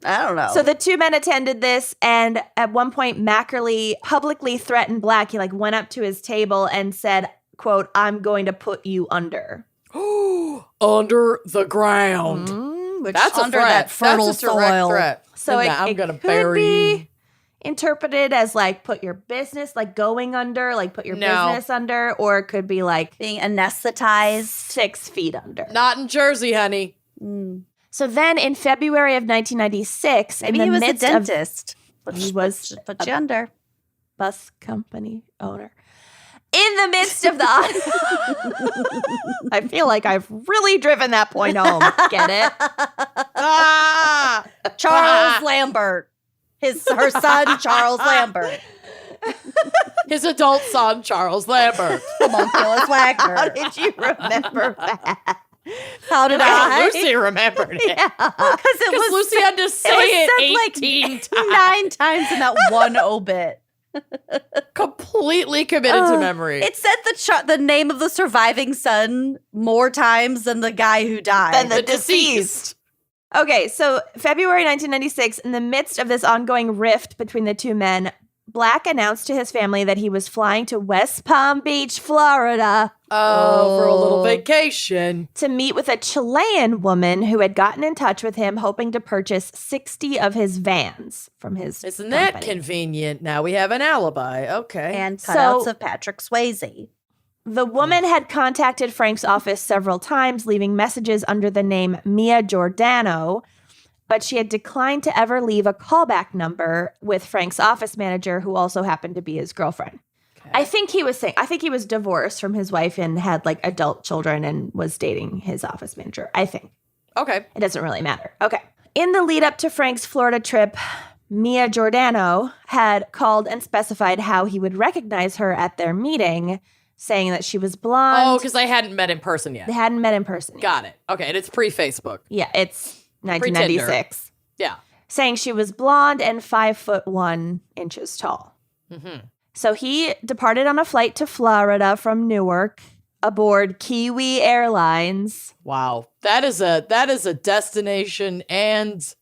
I don't know. So the two men attended this, and at one point, Mackerly publicly threatened Black. He like went up to his table and said, quote, I'm going to put you under. Under the ground. That's under a threat. that fertile That's a direct soil. threat. So I'm it gonna could bury be interpreted as like put your business, like going under, like put your business under, or it could be like Being anesthetized. 6 feet under. Not in Jersey, honey. So then in February of 1996, Maybe in he the was a midst of dentist. he was Put you under. bus company owner. In the midst of the I feel like I've really driven that point home. Get it? Charles Lambert. Her son, Charles Lambert. His adult son, Charles Lambert. Homunculus Wagner. How did you remember that? How did I? Lucy remembered it. Yeah. Because Lucy had to say it 18 times. 9 times in that one obit. Completely committed to memory. It said the name of the surviving son more times than the guy who died. Than the deceased. Okay, so February 1996, in the midst of this ongoing rift between the two men, Black announced to his family that he was flying to West Palm Beach, Florida, for a little vacation. to meet with a Chilean woman who had gotten in touch with him, hoping to purchase 60 of his vans from his Isn't that company. convenient? Now we have an alibi. Okay. and So- cutouts of Patrick Swayze. The woman had contacted Frank's office several times, leaving messages under the name Mia Giordano, but she had declined to ever leave a callback number with Frank's office manager, who also happened to be his girlfriend. Okay. I think he was divorced from his wife and had like adult children and was dating his office manager. I think. Okay. It doesn't really matter. Okay. In the lead up to Frank's Florida trip, Mia Giordano had called and specified how he would recognize her at their meeting, saying that she was blonde. Oh, because I hadn't met in person yet. They hadn't met in person yet. Got it. Okay, and it's pre-Facebook. Yeah, it's 1996. Yeah. Saying she was blonde and 5'1" tall. Mm-hmm. So he departed on a flight to Florida from Newark aboard Kiwi Airlines. Wow. That is a destination and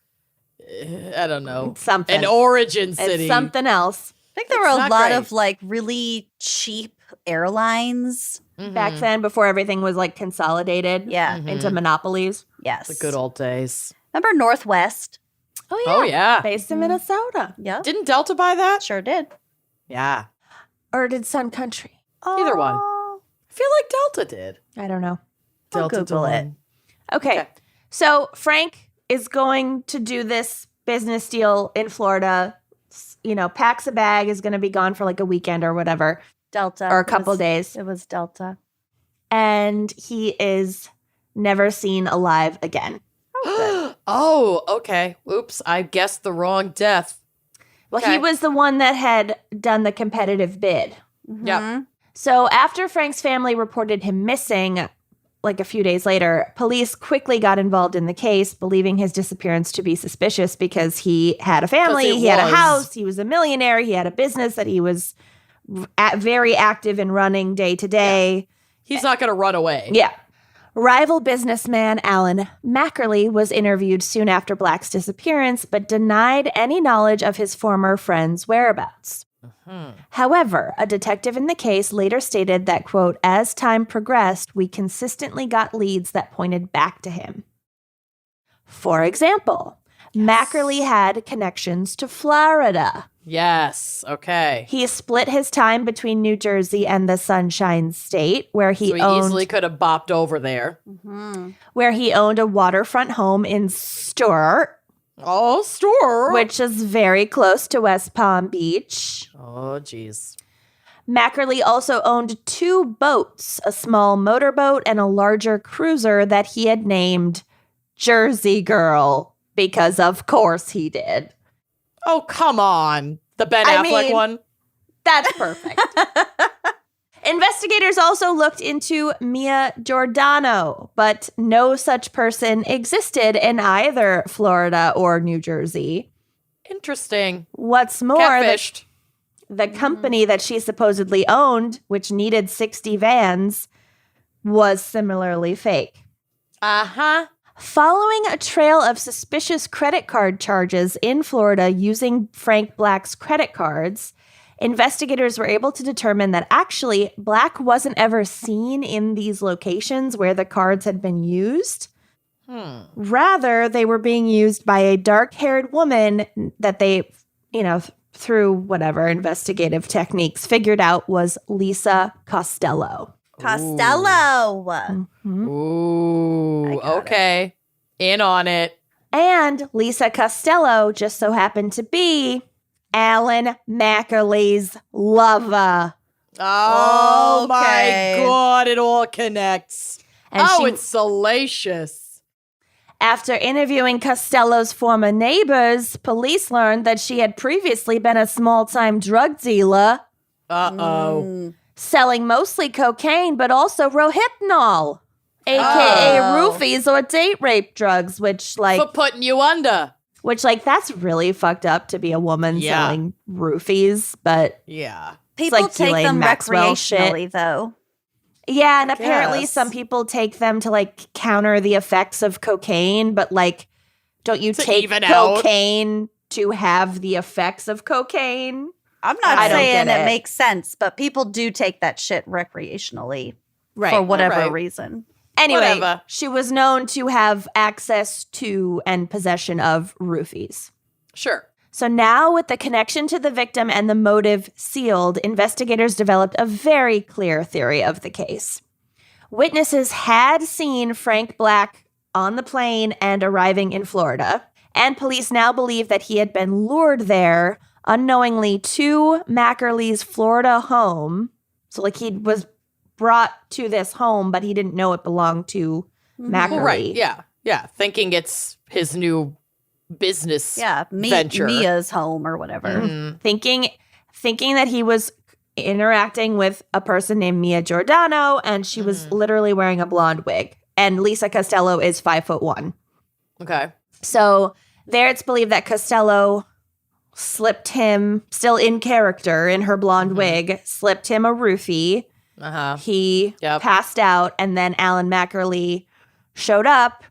I don't know. Something. An origin city. It's something else. I think there were It's a not lot great. of like really cheap airlines. Mhm. Back then, before everything was like consolidated Yeah. into monopolies. Yes. The good old days. Remember Northwest? Oh, yeah. Based in Minnesota. Yeah. Didn't Delta buy that? Sure did. Yeah. Or did Sun Country? Either one. Oh. I feel like Delta did. I don't know. I'll Delta Google it. did. Okay. So Frank is going to do this business deal in Florida. Packs a bag, is going to be gone for like a weekend or whatever, Delta. or a couple It was- days. It was Delta. And he is never seen alive again. Oh, okay. Oops, I guessed the wrong death. Well, Okay. he was the one that had done the competitive bid. Yep. So after Frank's family reported him missing, like a few days later, police quickly got involved in the case, believing his disappearance to be suspicious because he had a family, it he had a was. house, he was a millionaire, he had a business that he was very active in running day to day. He's not going to run away. Yeah. Rival businessman Alan Mackerly was interviewed soon after Black's disappearance, but denied any knowledge of his former friend's whereabouts. However, a detective in the case later stated that, quote, as time progressed, we consistently got leads that pointed back to him. For example, Mackerly had connections to Florida. Yes. Okay. He split his time between New Jersey and the Sunshine State, where he So he owned easily could have bopped over there. a waterfront home in Stuart, Oh, store. which is very close to West Palm Beach. Oh, jeez. Mackerly also owned 2 boats, a small motorboat and a larger cruiser that he had named Jersey Girl, because of course he did. Oh, come on. The Ben I Affleck mean- one? That's perfect. Investigators also looked into Mia Giordano, but no such person existed in either Florida or New Jersey. Interesting. What's more, Catfished. the company that she supposedly owned, which needed 60 vans, was similarly fake. Uh-huh. Following a trail of suspicious credit card charges in Florida using Frank Black's credit cards, investigators were able to determine that actually Black wasn't ever seen in these locations where the cards had been used. Rather, they were being used by a dark-haired woman that they, through whatever investigative techniques, figured out was Lisa Costello. Costello. Ooh, okay. In on it. And Lisa Costello just so happened to be Alan Mackerly's lover. Oh, Okay. my God. It all connects. And oh, she- it's salacious. After interviewing Costello's former neighbors, police learned that she had previously been a small-time drug dealer, Uh-oh. selling mostly cocaine, but also Rohypnol, aka roofies or date rape drugs, which For putting you under. that's really fucked up to be a woman Yeah. selling roofies, but Yeah. People like take Ghislaine them Maxwell shit. recreationally, though. yeah, and apparently guess. some people take them to counter the effects of cocaine, but don't you To take even out. cocaine to have the effects of cocaine? I'm not I don't saying get it it. makes sense, but people do take that shit recreationally Right. for whatever Right. reason. Anyway, Whatever. she was known to have access to and possession of roofies. Sure. So now, with the connection to the victim and the motive sealed, investigators developed a very clear theory of the case. Witnesses had seen Frank Black on the plane and arriving in Florida, and police now believe that he had been lured there unknowingly to Mackerly's Florida home. So, he was brought to this home, but he didn't know it belonged to Mackerly. Well, right. Yeah. Yeah. Thinking it's his new business Yeah, venture. Mia's home or whatever. Mhm. Thinking that he was interacting with a person named Mia Giordano, and she was literally wearing a blonde wig. And Lisa Costello is 5'1". Okay. So there it's believed that Costello slipped him, still in character in her blonde wig, slipped him a roofie. Uh-huh. He Yep. passed out, and then Alan Mackerly showed up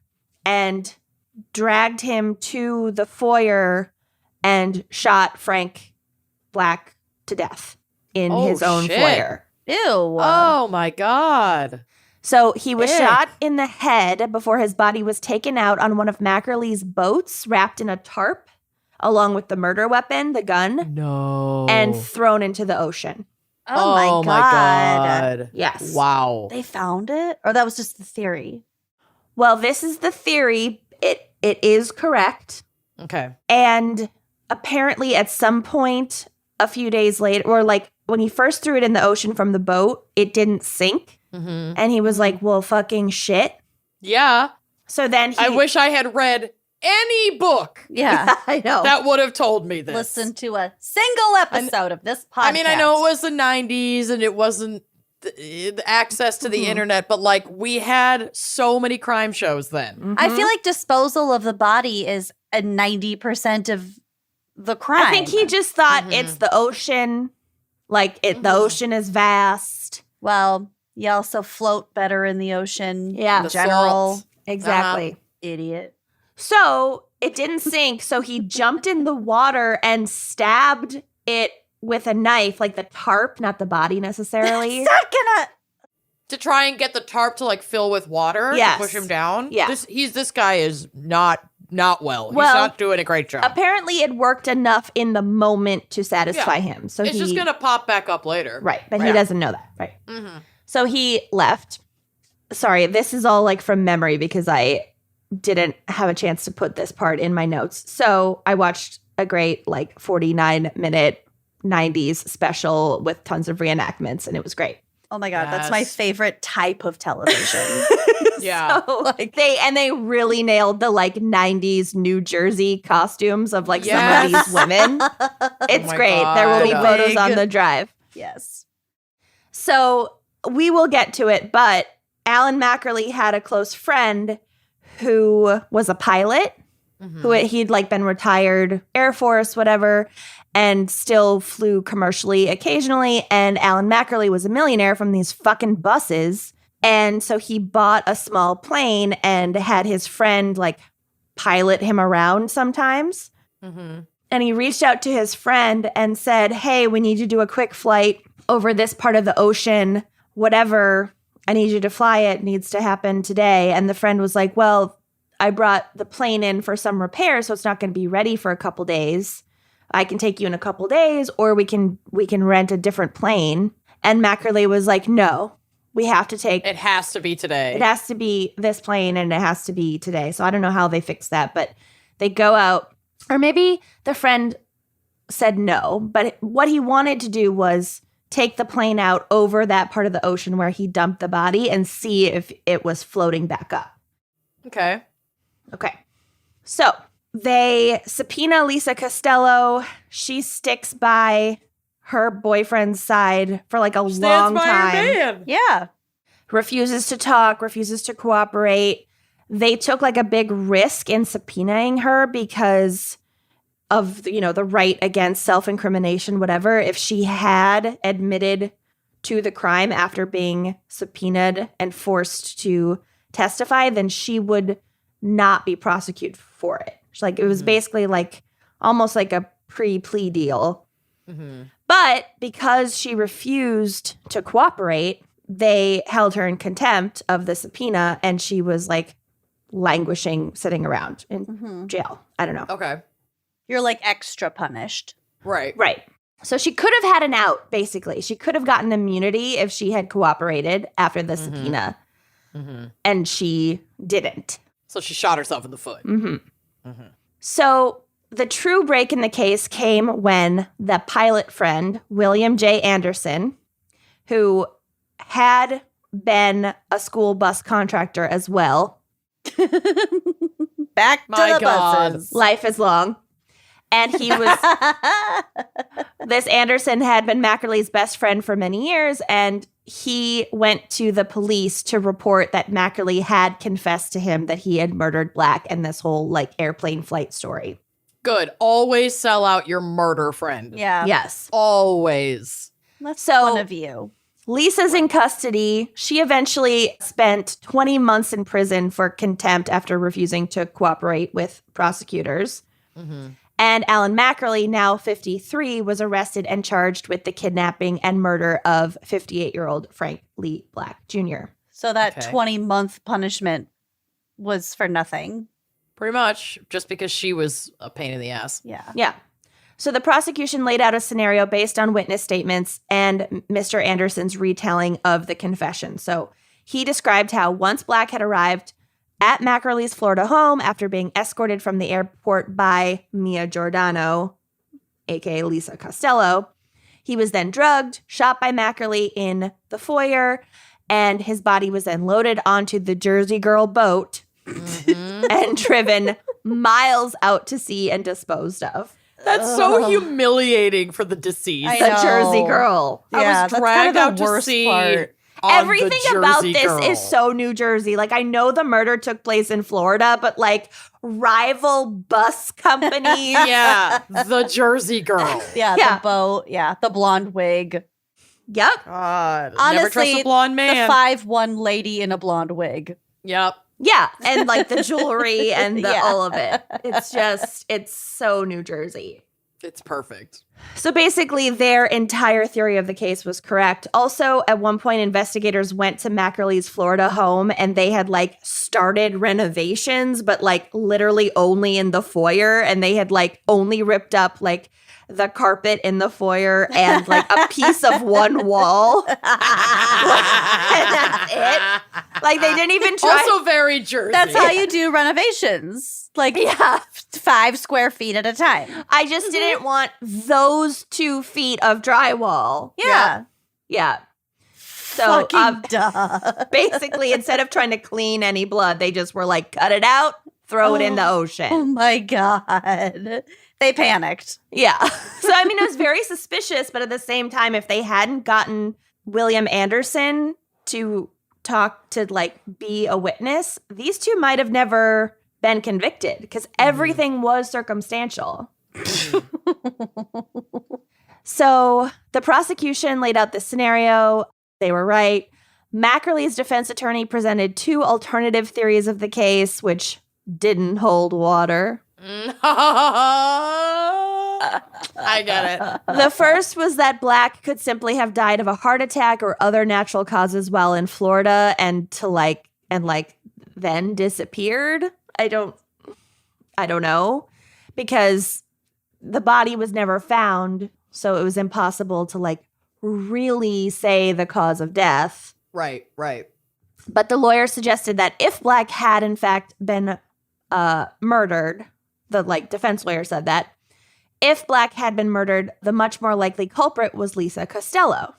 and dragged him to the foyer and shot Frank Black to death in Oh, his own shit. foyer. Ew. Oh, my God. So he was Ick. shot in the head before his body was taken out on one of Mackerly's boats, wrapped in a tarp, along with the murder weapon, the gun, No. and thrown into the ocean. Oh, my God. Yes. Wow. They found it? Or that was just the theory? Well, this is the theory. It is correct. Okay. And apparently at some point a few days later, or when he first threw it in the ocean from the boat, it didn't sink. Mm-hmm. And he was like, well, fucking shit. Yeah. So then he... I wish I had read any book Yeah. I know. that would have told me this. Listen to a single episode of this podcast. I mean, I know it was the 90s and it wasn't the access to the internet, but like we had so many crime shows then. I feel like disposal of the body is a 90% of the crime. I think he just thought it's the ocean. Like the ocean is vast. Well, you also float better in the ocean. Yeah. In The general. salt. Exactly. Idiot. So it didn't sink. So he jumped in the water and stabbed it with a knife, like the tarp, not the body necessarily. It's not gonna. To try and get the tarp to like fill with water Yes. to push him down. Yeah. This guy is not well. He's Well, not doing a great job. Apparently, it worked enough in the moment to satisfy him. So It's just gonna pop back up later. right, but he doesn't know that, right? So he left. Sorry, this is all like from memory because I didn't have a chance to put this part in my notes. So I watched a great like 49-minute 90s special with tons of reenactments, and it was great. Oh my God, that's my Yes. favorite type of television. Yeah. So, like they really nailed the like 90s New Jersey costumes of like Yes. some of these women. It's my great. God. There will be The photos wig. on the drive. Yes. So we will get to it, but Alan Mackerly had a close friend who was a pilot, who he'd like been retired Air Force, whatever, and still flew commercially occasionally. And Alan Mackerly was a millionaire from these fucking buses. And so he bought a small plane and had his friend like pilot him around sometimes. And he reached out to his friend and said, hey, we need you to do a quick flight over this part of the ocean, whatever. I need you to fly it. Needs to happen today. And the friend was like, well, I brought the plane in for some repairs, so it's not going to be ready for a couple days. I can take you in a couple days, or we can rent a different plane. And Mackerly was like, no, we have to take It has to be today. it has to be this plane and it has to be today. So I don't know how they fixed that, but they go out. Or maybe the friend said no, but what he wanted to do was take the plane out over that part of the ocean where he dumped the body and see if it was floating back up. Okay. Okay. So they subpoena Lisa Costello. She sticks by her boyfriend's side for like a long Stands by her time. man. Yeah. Refuses to talk, refuses to cooperate. They took like a big risk in subpoenaing her because of, you know, the right against self-incrimination, whatever. If she had admitted to the crime after being subpoenaed and forced to testify, then she would not be prosecuted for it. Like it was basically like almost like a pre-plea deal. But because she refused to cooperate, they held her in contempt of the subpoena, and she was like languishing, sitting around in jail. I don't know. Okay. You're like extra punished. Right. Right. So she could have had an out, basically. She could have gotten immunity if she had cooperated after the subpoena, and she didn't. So she shot herself in the foot. So the true break in the case came when the pilot friend, William J. Anderson, who had been a school bus contractor as well. Back to My the God. buses. Life is long. And he was, this Anderson had been Mackerly's best friend for many years, and he went to the police to report that Mackerly had confessed to him that he had murdered Black and this whole like airplane flight story. Good. Always sell out your murder friend. Yeah. Yes. Always. That's So- one of you. Lisa's in custody. She eventually spent 20 months in prison for contempt after refusing to cooperate with prosecutors. And Alan Mackerly, now 53, was arrested and charged with the kidnapping and murder of 58-year-old Frank Lee Black Jr. So that Okay. 20-month punishment was for nothing. Pretty much. Just because she was a pain in the ass. Yeah. Yeah. So the prosecution laid out a scenario based on witness statements and Mr. Anderson's retelling of the confession. So he described how once Black had arrived at Mackerly's Florida home after being escorted from the airport by Mia Giordano, aka Lisa Costello, he was then drugged, shot by Mackerly in the foyer, and his body was then loaded onto the Jersey Girl boat and driven miles out to sea and disposed of. That's so humiliating for the deceased. I The know. Jersey girl. I was that's kind dragged of out the to worst sea. part. on the Everything about Jersey this Girl. is so New Jersey. Like, I know the murder took place in Florida, but like rival bus companies. Yeah, the Jersey Girl. Yeah, Yeah. the boat. Yeah, the blonde wig. Yep. God, never Honestly, trust a blonde man. The 5'1" lady in a blonde wig. Yep. Yeah. And like the jewelry and Yeah. all of it. It's so New Jersey. It's perfect. So basically, their entire theory of the case was correct. Also, at one point, investigators went to Mackerly's Florida home and they had like started renovations, but like literally only in the foyer. And they had like only ripped up like the carpet in the foyer and like a piece of one wall. And that's it. Like they didn't even try. Also very Jersey. That's how you do renovations. Like Yeah. 5 square feet at a time. I just didn't want those 2 feet of drywall. Yeah. Yeah. So Fucking duh. basically, instead of trying to clean any blood, they just were like, cut it out, throw it in the Oh ocean. my God. They panicked. Yeah. So, I mean, it was very suspicious, but at the same time, if they hadn't gotten William Anderson to talk to, like, be a witness, these two might have never been convicted because everything was circumstantial. So the prosecution laid out this scenario. They were right. Mackerly's defense attorney presented 2 alternative theories of the case, which didn't hold water. I get it. The first was that Black could simply have died of a heart attack or other natural causes while in Florida and then disappeared. I don't know, because the body was never found, so it was impossible to like really say the cause of death. Right. But the lawyer suggested that if Black had in fact been murdered, the like defense lawyer said that if Black had been murdered, the much more likely culprit was Lisa Costello,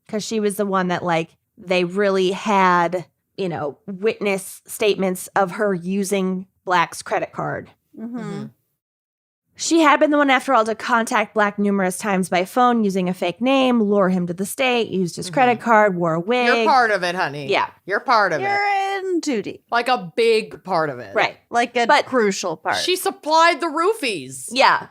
because she was the one that like they really had, you know, witness statements of her using Black's credit card. Mm-hmm. She had been the one, after all, to contact Black numerous times by phone using a fake name, lure him to the state, used his credit card, wore a wig. You're part of it, honey. Yeah. You're part of it. You're in duty. Like a big part of it. Right. Like a But crucial part. She supplied the roofies. Yeah.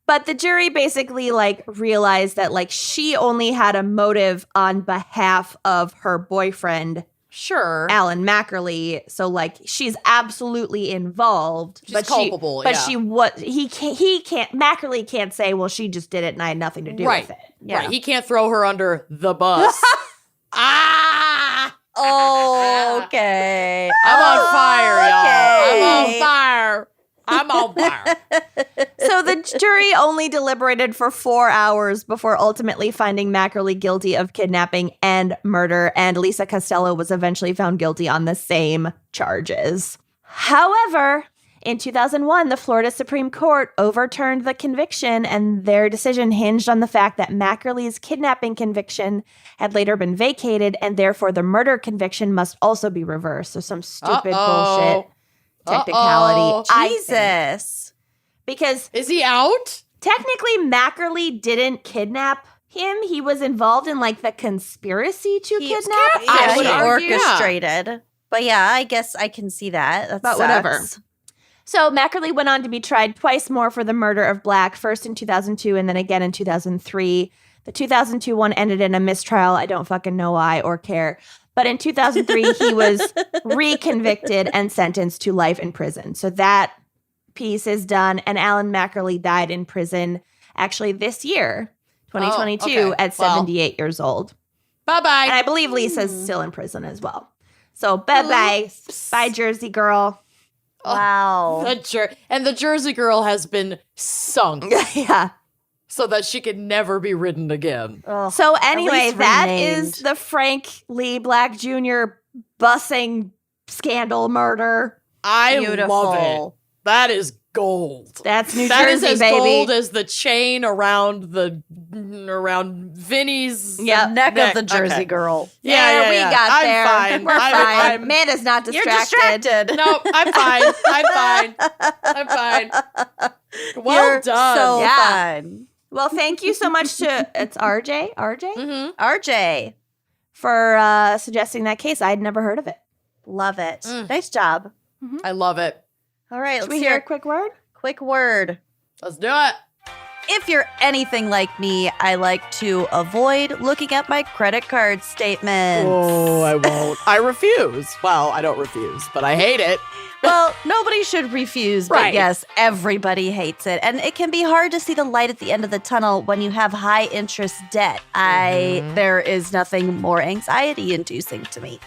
But the jury basically like realized that like she only had a motive on behalf of her boyfriend, Sure. Alan Mackerly. So like she's absolutely involved. She's culpable, But yeah. he can't, Mackerly can't say, well, she just did it and I had nothing to do Right. with it. Yeah. Right. He can't throw her under the bus. Ah! Okay. I'm on fire, y'all. Okay. I'm on fire. So the jury only deliberated for 4 hours before ultimately finding Mackerly guilty of kidnapping and murder, and Lisa Costello was eventually found guilty on the same charges. However, in 2001, the Florida Supreme Court overturned the conviction, and their decision hinged on the fact that Mackerly's kidnapping conviction had later been vacated, and therefore the murder conviction must also be reversed. So some stupid bullshit technicality. I think. Jesus. Because Is he out? technically Mackerly didn't kidnap him. He was involved in like the conspiracy to He's kidnap. I Yeah, would he argue, orchestrated. But yeah, I guess I can see that. That But sucks. whatever. So Mackerly went on to be tried twice more for the murder of Black, first in 2002 and then again in 2003. The 2002 one ended in a mistrial. I don't fucking know why or care. But in 2003, he was reconvicted and sentenced to life in prison. So that piece is done. And Alan Mackerly died in prison actually this year, 2022, okay. at 78 years old. Bye-bye. And I believe Lisa's still in prison as well. So bye-bye. Bye, Jersey girl. Wow. The Jersey Girl has been sunk Yeah. so that she could never be ridden again. Ugh. So At anyway, least that renamed. is the Frank Lee Black Jr. busing scandal murder. I Beautiful. love it. That is gold. That's New That is Jersey, as baby. gold as the chain around Vinny's Neck of the Jersey Okay. girl. Yeah, we got I'm there. fine. We're I'm fine. fine. Amanda's not You're distracted. distracted. No, I'm fine. I'm fine. Well You're done. So Yeah. fun. Well, thank you so much to it's RJ Mhm. RJ. for suggesting that case. I'd never heard of it. Love it. Mm. Nice job. I love it. All right, Should let's we hear hear a quick word? quick word. Let's do it. If you're anything like me, I like to avoid looking at my credit card statements. Oh, I won't. I refuse. Well, I don't refuse, but I hate it. Well, nobody should refuse, but Right. yes, everybody hates it. And it can be hard to see the light at the end of the tunnel when you have high interest debt. There is nothing more anxiety inducing to me.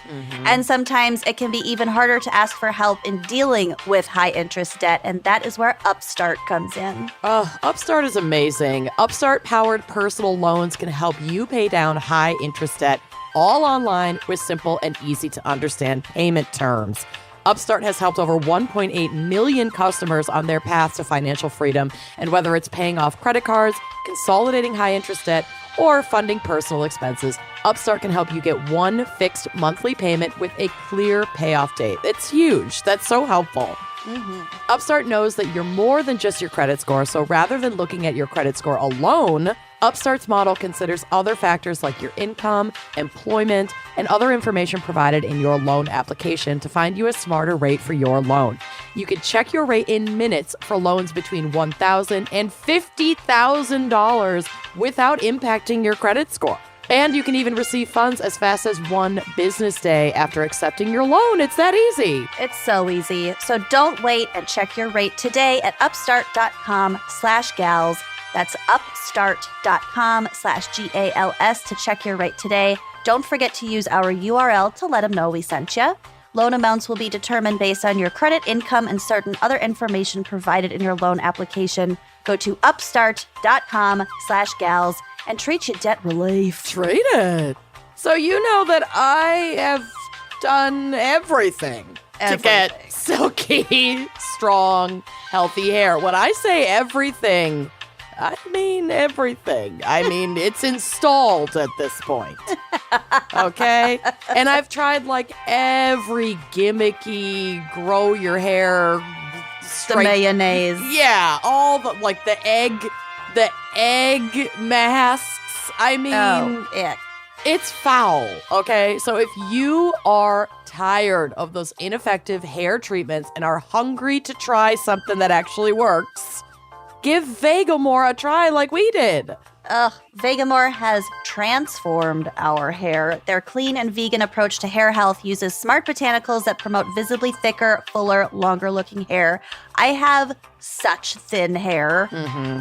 And sometimes it can be even harder to ask for help in dealing with high interest debt. And that is where Upstart comes in. Upstart is amazing. Upstart powered personal loans can help you pay down high interest debt all online with simple and easy to understand payment terms. Upstart has helped over 1.8 million customers on their path to financial freedom. And whether it's paying off credit cards, consolidating high interest debt, or funding personal expenses, Upstart can help you get one fixed monthly payment with a clear payoff date. It's huge. That's so helpful. Upstart knows that you're more than just your credit score, so rather than looking at your credit score alone, Upstart's model considers other factors like your income, employment, and other information provided in your loan application to find you a smarter rate for your loan. You can check your rate in minutes for loans between $1,000 and $50,000 without impacting your credit score. And you can even receive funds as fast as one business day after accepting your loan. It's that easy. It's so easy. So don't wait and check your rate today at upstart.com/gals. That's upstart.com/GALS to check your rate today. Don't forget to use our URL to let them know we sent you. Loan amounts will be determined based on your credit, income, and certain other information provided in your loan application. Go to upstart.com/gals and treat your debt relief. Trade it. So you know that I have done everything to get silky, strong, healthy hair. When I say everything, I mean everything. I mean, it's installed at this point. Okay? And I've tried like every gimmicky grow your hair The straight. mayonnaise. Yeah, all the like the egg masks. I mean, Oh, ick. it's foul, okay? So if you are tired of those ineffective hair treatments and are hungry to try something that actually works, give Vegamore a try like we did. Vegamore has transformed our hair. Their clean and vegan approach to hair health uses smart botanicals that promote visibly thicker, fuller, longer-looking hair. I have such thin hair.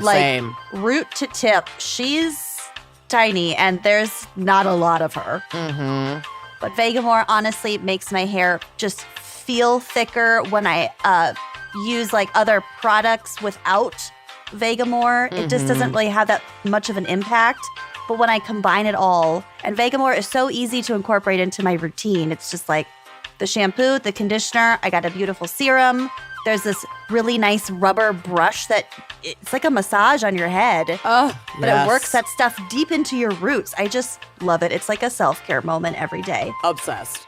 Like, Same. root to tip. She's tiny, and there's not a lot of her. But Vegamore honestly makes my hair just feel thicker when I use like other products without Vegamore. It just doesn't really have that much of an impact. But when I combine it all, and Vegamore is so easy to incorporate into my routine. It's just like the shampoo, the conditioner, I got a beautiful serum. There's this really nice rubber brush that it's like a massage on your head. Oh, But it works that stuff deep into your roots. I just love it. It's like a self-care moment every day. Obsessed.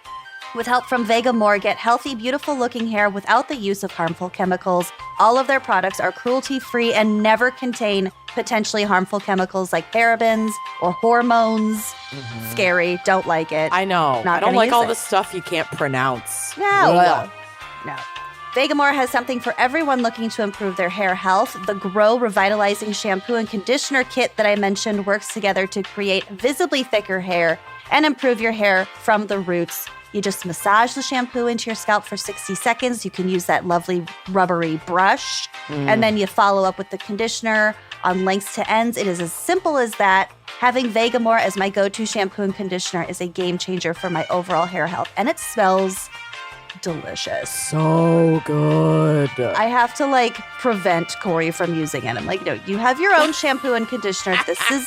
With help from Vegamore, get healthy, beautiful-looking hair without the use of harmful chemicals. All of their products are cruelty-free and never contain potentially harmful chemicals like parabens or hormones. Scary. Don't like it. I know. Not I don't gonna like use all it. the stuff you can't pronounce. No. Vegamore has something for everyone looking to improve their hair health. The Grow Revitalizing Shampoo and Conditioner Kit that I mentioned works together to create visibly thicker hair and improve your hair from the roots. You just massage the shampoo into your scalp for 60 seconds. You can use that lovely rubbery brush. And then you follow up with the conditioner on lengths to ends. It is as simple as that. Having Vegamore as my go-to shampoo and conditioner is a game changer for my overall hair health. And it smells delicious. So good. I have to like prevent Corey from using it. I'm like, no, you have your own shampoo and conditioner. This is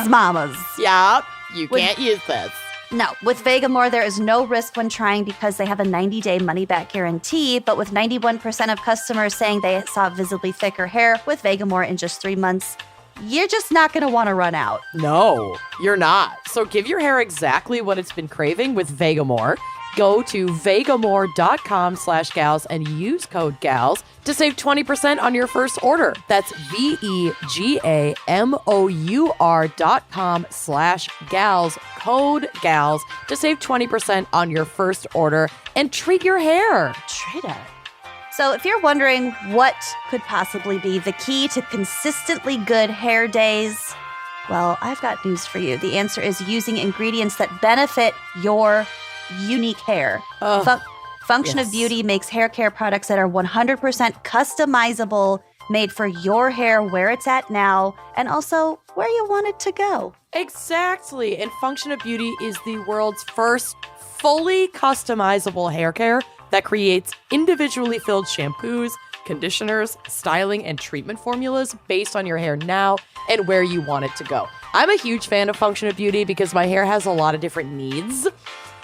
mama's. Yeah, you Would- can't use this. No, with Vegamore, there is no risk when trying because they have a 90-day money-back guarantee, but with 91% of customers saying they saw visibly thicker hair with Vegamore in just 3 months, you're just not going to want to run out. No, you're not. So give your hair exactly what it's been craving with Vegamore. Go to vegamore.com/gals and use code GALS to save 20% on your first order. That's vegamor.com/gals, code GALS to save 20% on your first order and treat your hair. Treat it. So if you're wondering what could possibly be the key to consistently good hair days, well, I've got news for you. The answer is using ingredients that benefit your unique hair. Function of Beauty makes hair care products that are 100% customizable, made for your hair where it's at now, and also where you want it to go. Exactly. And Function of Beauty is the world's first fully customizable hair care that creates individually filled shampoos, conditioners, styling, and treatment formulas based on your hair now and where you want it to go. I'm a huge fan of Function of Beauty because my hair has a lot of different needs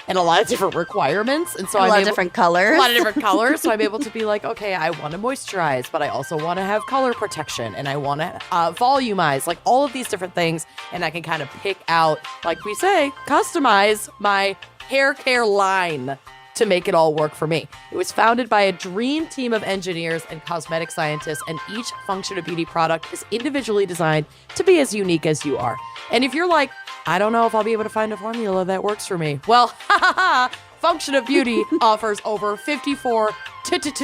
and a lot of different requirements. And so a lot of different colors. A lot of different colors. So I'm able to be like, okay, I want to moisturize, but I also want to have color protection and I want to volumize, like all of these different things. And I can kind of pick out, like we say, customize my hair care line to make it all work for me. It was founded by a dream team of engineers and cosmetic scientists, and each Function of Beauty product is individually designed to be as unique as you are. And if you're like, I don't know if I'll be able to find a formula that works for me, well, Function of Beauty offers over 54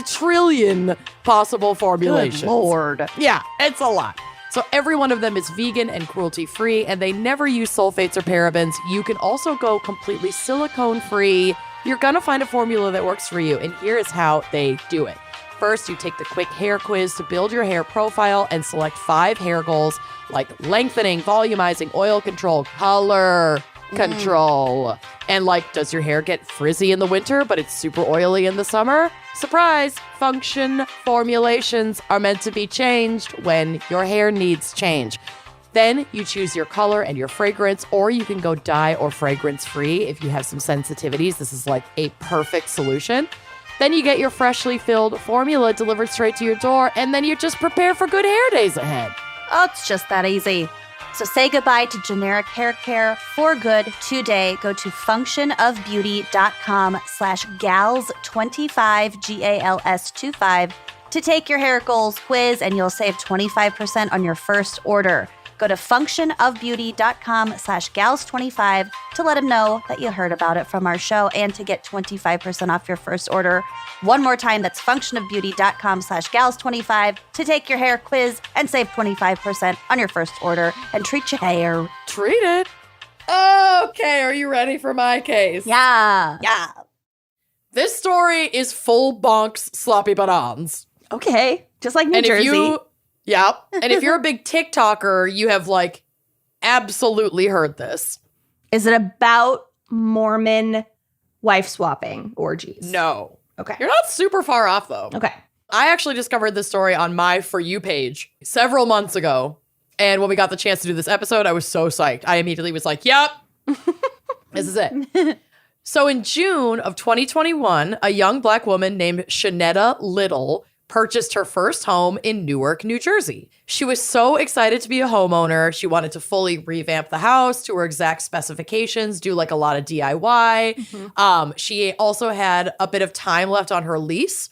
trillion possible formulations. Good Lord. Yeah, it's a lot. So every one of them is vegan and cruelty-free, and they never use sulfates or parabens. You can also go completely silicone-free. You're going to find a formula that works for you, and here is how they do it. First, you take the quick hair quiz to build your hair profile and select 5 hair goals like lengthening, volumizing, oil control, color control. And like, does your hair get frizzy in the winter, but it's super oily in the summer? Surprise! Function formulations are meant to be changed when your hair needs change. Then you choose your color and your fragrance, or you can go dye or fragrance free if you have some sensitivities. This is like a perfect solution. Then you get your freshly filled formula delivered straight to your door, and then you're just prepared for good hair days ahead. Oh, it's just that easy. So say goodbye to generic hair care for good today. Go to functionofbeauty.com/gals25, GALS25 to take your hair goals quiz, and you'll save 25% on your first order. Go to functionofbeauty.com/gals25 to let them know that you heard about it from our show and to get 25% off your first order. One more time, that's functionofbeauty.com/gals25 to take your hair quiz and save 25% on your first order and treat your hair. Treat it. Okay, are you ready for my case? Yeah. This story is full bonks sloppy bananas. Okay. Just like New Jersey. Yep. And if you're a big TikToker, you have like absolutely heard this. Is it about Mormon wife swapping orgies? No. Okay. You're not super far off though. Okay. I actually discovered this story on my For You page several months ago. And when we got the chance to do this episode, I was so psyched. I immediately was like, yep, this is it. So in June of 2021, a young Black woman named Shanetta Little purchased her first home in Newark, New Jersey. She was so excited to be a homeowner. She wanted to fully revamp the house to her exact specifications, do like a lot of DIY. Mm-hmm. She also had a bit of time left on her lease.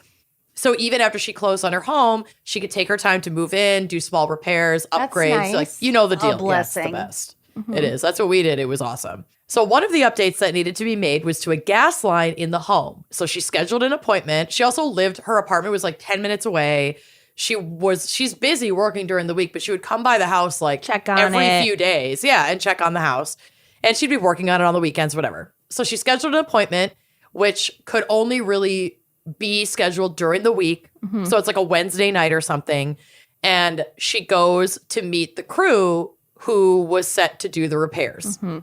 So even after she closed on her home, she could take her time to move in, do small repairs, upgrades. Nice. Like, you know the deal. A blessing. Yeah, it's the best. Mm-hmm. It is. That's what we did. It was awesome. So one of the updates that needed to be made was to a gas line in the home. So she scheduled an appointment. She also her apartment was like 10 minutes away. She's busy working during the week, but she would come by the house like check on every few days. Yeah, and check on the house. And she'd be working on it on the weekends, whatever. So she scheduled an appointment, which could only really be scheduled during the week. Mm-hmm. So it's like a Wednesday night or something. And she goes to meet the crew who was set to do the repairs. Mm-hmm.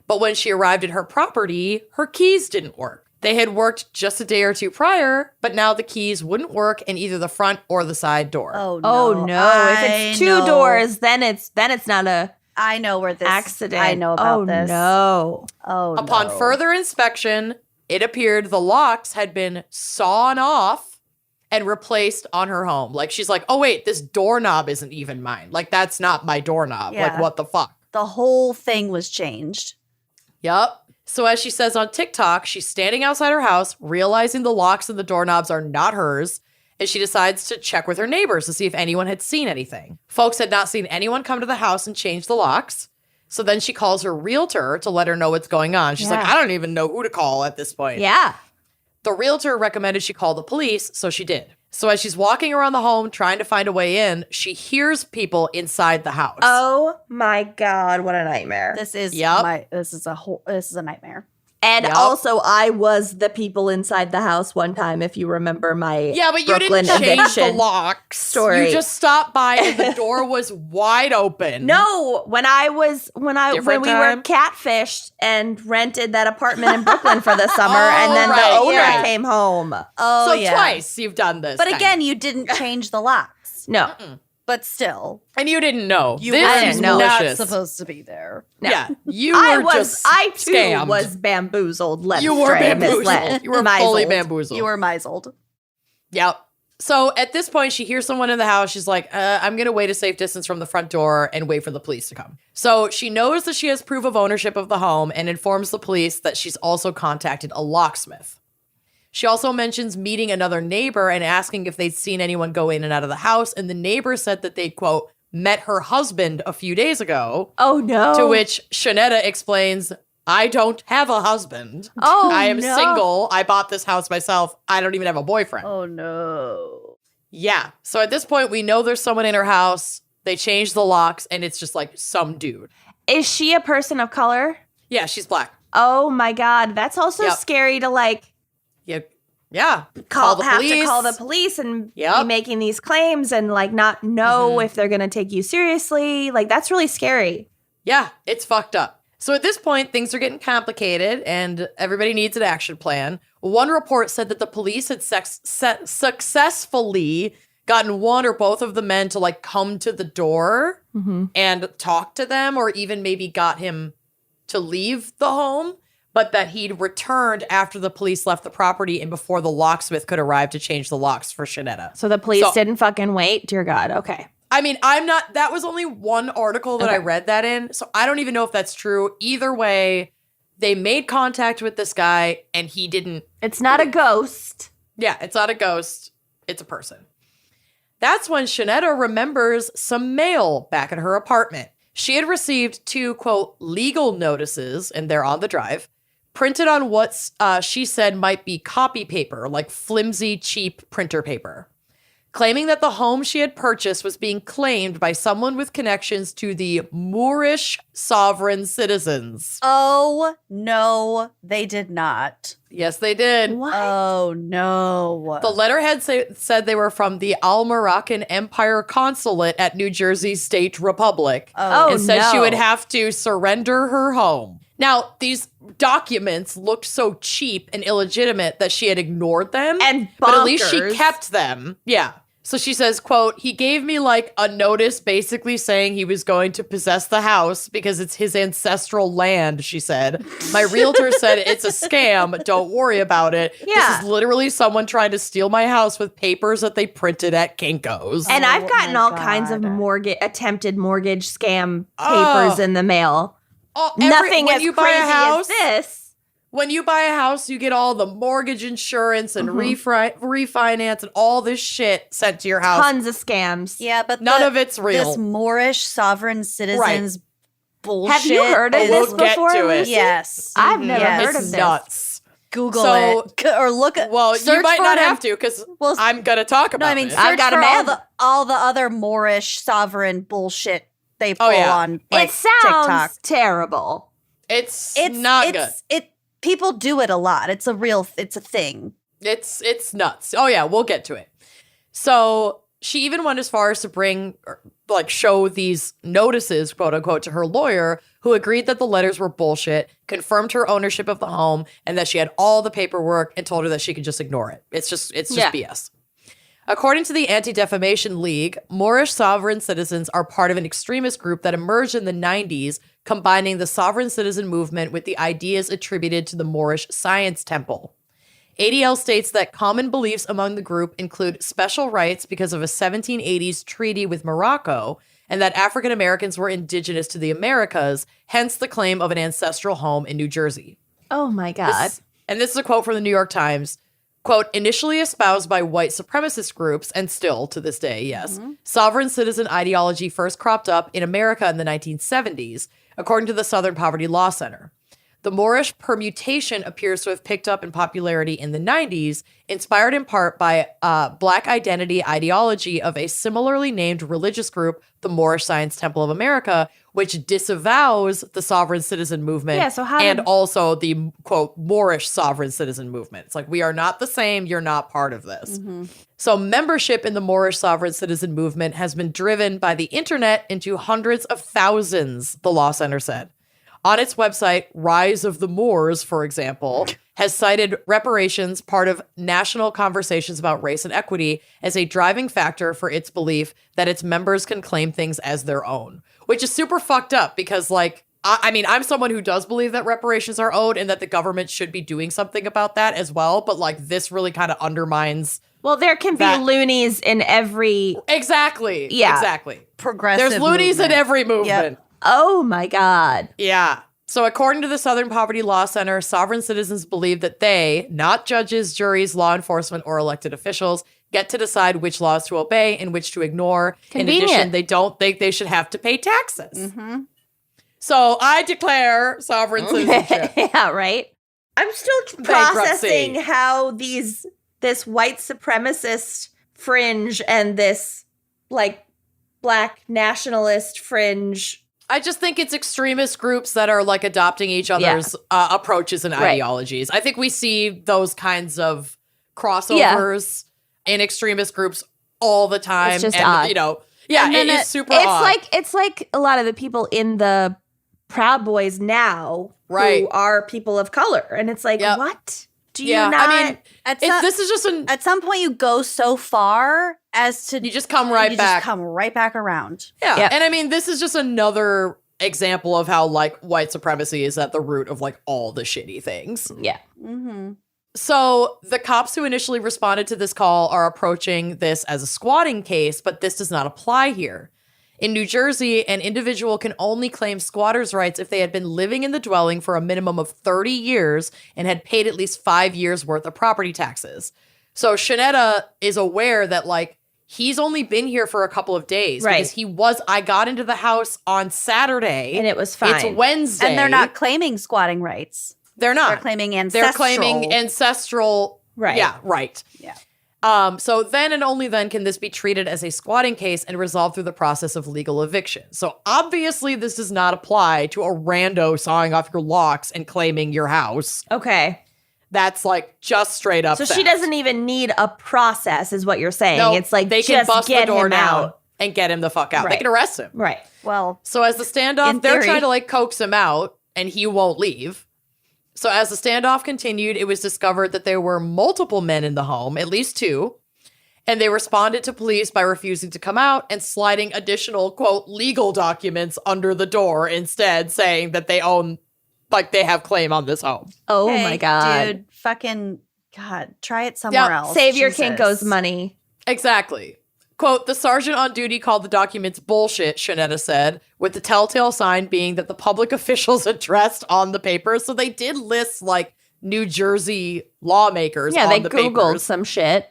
But when she arrived at her property, her keys didn't work. They had worked just a day or two prior, but now the keys wouldn't work in either the front or the side door. Oh no! Oh no! If it's two doors, then it's not a I know where this accident. I know about this. No. Oh no. Upon further inspection, it appeared the locks had been sawn off and replaced on her home. Like, she's like, oh, wait, this doorknob isn't even mine. Like, that's not my doorknob. Yeah. Like, what the fuck? The whole thing was changed. Yup. So as she says on TikTok, she's standing outside her house, realizing the locks and the doorknobs are not hers, and she decides to check with her neighbors to see if anyone had seen anything. Folks had not seen anyone come to the house and change the locks. So then she calls her realtor to let her know what's going on. She's like, I don't even know who to call at this point. Yeah. The realtor recommended she call the police, so she did. So as she's walking around the home trying to find a way in, she hears people inside the house. Oh my God, what a nightmare. This is Yep. this is a nightmare. And Yep. also, I was the people inside the house one time, if you remember my Yeah, but you Brooklyn didn't change the eviction locks. story. You just stopped by and the door was wide open. No, when we Different were time? catfished and rented that apartment in Brooklyn for the summer, Oh, and then right, the owner yeah. came home. Oh So yeah. twice you've done this. But kind again, of. you didn't change the locks. No, But still, And you didn't know. you this I is didn't know. not malicious. supposed to be there. no. Yeah, you I were was. just I too scammed. was bamboozled. Led You were astray, bamboozled. misled, You were fully misled. bamboozled. You were misled. Yep. So at this point, she hears someone in the house. She's like, I'm going to wait a safe distance from the front door and wait for the police to come. So she knows that she has proof of ownership of the home and informs the police that she's also contacted a locksmith. She also mentions meeting another neighbor and asking if they'd seen anyone go in and out of the house. And the neighbor said that they, quote, met her husband a few days ago. Oh no! To which Shanetta explains, I don't have a husband. Oh, I am no. single. I bought this house myself. I don't even have a boyfriend. Oh no. Yeah. So at this point, we know there's someone in her house. They changed the locks, and it's just like some dude. Is she a person of color? Yeah, she's black. Oh my God, that's also Yep. scary to like Yeah. have to Call the police and Yep. be making these claims and like not know if they're gonna take you seriously. Like that's really scary. Yeah, it's fucked up. So at this point, things are getting complicated, and everybody needs an action plan. One report said that the police had successfully gotten one or both of the men to like come to the door and talk to them, or even maybe got him to leave the home, but that he'd returned after the police left the property and before the locksmith could arrive to change the locks for Shanetta. So the police So- didn't fucking wait. Dear God. Okay. I mean, that was only one article that I read that in, so I don't even know if that's true. Either way, they made contact with this guy and he didn't. It's not a ghost. Yeah, it's not a ghost. It's a person. That's when Shanetta remembers some mail back at her apartment. She had received 2, quote, legal notices, and they're on the drive, printed on what she said might be copy paper, like flimsy, cheap printer paper, claiming that the home she had purchased was being claimed by someone with connections to the Moorish sovereign citizens. Oh no, they did not. Yes, they did. What? Oh no. The letterhead said they were from the Al Moroccan Empire Consulate at New Jersey State Republic. Oh, and said she no. would have to surrender her home. Now, these documents looked so cheap and illegitimate that she had ignored them. And but at least she bonkers. kept them. Yeah. So she says, quote, he gave me like a notice basically saying he was going to possess the house because it's his ancestral land, she said. My realtor said it's a scam. Don't worry about it. Yeah. This is literally someone trying to steal my house with papers that they printed at Kinko's. And I've gotten my all kinds of God. attempted mortgage scam Oh. papers in the mail. Oh, Nothing when as you buy crazy a house, as this. when you buy a house, you get all the mortgage insurance and refinance and all this shit sent to your house. Tons of scams. Yeah, but None of it's real. This Moorish sovereign citizens bullshit. Have you heard of is- this We'll get before, to it. Lucy? Yes. I've never Yes. heard of It's this. nuts. Google So- it or look at. Well, you search might for not them. have to because Well, I'm going to talk about No, I mean it. I've search got a for man. all the other Moorish sovereign bullshit they pull yeah. on like It sounds TikTok. terrible. It's not good. People do it a lot. It's a thing. It's nuts. Oh yeah, we'll get to it. So she even went as far as to show these notices, quote unquote, to her lawyer, who agreed that the letters were bullshit, confirmed her ownership of the home, and that she had all the paperwork, and told her that she could just ignore it. It's just Yeah. BS. According to the Anti-Defamation League, Moorish sovereign citizens are part of an extremist group that emerged in the 90s, combining the sovereign citizen movement with the ideas attributed to the Moorish Science Temple. ADL states that common beliefs among the group include special rights because of a 1780s treaty with Morocco, and that African Americans were indigenous to the Americas, hence the claim of an ancestral home in New Jersey. Oh my God. This is a quote from the New York Times. Quote, initially espoused by white supremacist groups, and still to this day, yes, sovereign citizen ideology first cropped up in America in the 1970s, according to the Southern Poverty Law Center. The Moorish permutation appears to have picked up in popularity in the 90s, inspired in part by Black identity ideology of a similarly named religious group, the Moorish Science Temple of America, which disavows the sovereign citizen movement and also the, quote, Moorish sovereign citizen movement. It's like, we are not the same. You're not part of this. So membership in the Moorish sovereign citizen movement has been driven by the internet into hundreds of thousands, the Law Center said. On its website, Rise of the Moors, for example, has cited reparations, part of national conversations about race and equity, as a driving factor for its belief that its members can claim things as their own, which is super fucked up because, like, I mean, I'm someone who does believe that reparations are owed and that the government should be doing something about that as well. But, like, this really kind of undermines. Well, there can be loonies in every. Exactly. Yeah. Exactly. Progressive There's loonies movement. in every movement. Yep. Oh my God. Yeah. So according to the Southern Poverty Law Center, sovereign citizens believe that they, not judges, juries, law enforcement, or elected officials, get to decide which laws to obey and which to ignore. Convenient. In addition, they don't think they should have to pay taxes. So I declare sovereign citizenship. Yeah, right. I'm still processing Bankruptcy. how this white supremacist fringe and this like Black nationalist fringe. I just think it's extremist groups that are like adopting each other's approaches and ideologies. I think we see those kinds of crossovers in extremist groups all the time. It's just and, odd. You know, yeah, it is super odd. It's like a lot of the people in the Proud Boys now Right. who are people of color. And it's like, Yep. what? Do you Yeah, not? I mean, this is just At some point, you go so far as to you just come right back. Just come right back around. Yeah. Yep. And I mean, this is just another example of how like white supremacy is at the root of like all the shitty things. yeah. So the cops who initially responded to this call are approaching this as a squatting case, but this does not apply here. In New Jersey, an individual can only claim squatters' rights if they had been living in the dwelling for a minimum of 30 years and had paid at least 5 years worth of property taxes. So Shanetta is aware that like he's only been here for a couple of days because I got into the house on Saturday And it was fine. It's Wednesday. And they're not claiming squatting rights. They're not. They're claiming ancestral. They're claiming ancestral. Right. Yeah, right. Yeah. So then and only then can this be treated as a squatting case and resolved through the process of legal eviction. So obviously this does not apply to a rando sawing off your locks and claiming your house. Okay. That's like just straight up So theft. she doesn't even need a process, is what you're saying. No, It's like they can just bust get the door him down out. and get him the fuck out. They Right. can arrest him. Right. Well, So as the standoff, In they're theory. trying to like coax him out and he won't leave. So as the standoff continued, it was discovered that there were multiple men in the home, at least 2. And they responded to police by refusing to come out and sliding additional, quote, legal documents under the door instead, saying that they own, like they have claim on this home. Oh hey, my God. dude, fucking God, try it somewhere else. Save your Jesus. Kinko's money. Exactly. Quote, the sergeant on duty called the documents bullshit, Shanetta said, with the telltale sign being that the public officials addressed on the papers. So they did list like New Jersey lawmakers Yeah, on they the Googled papers. some shit.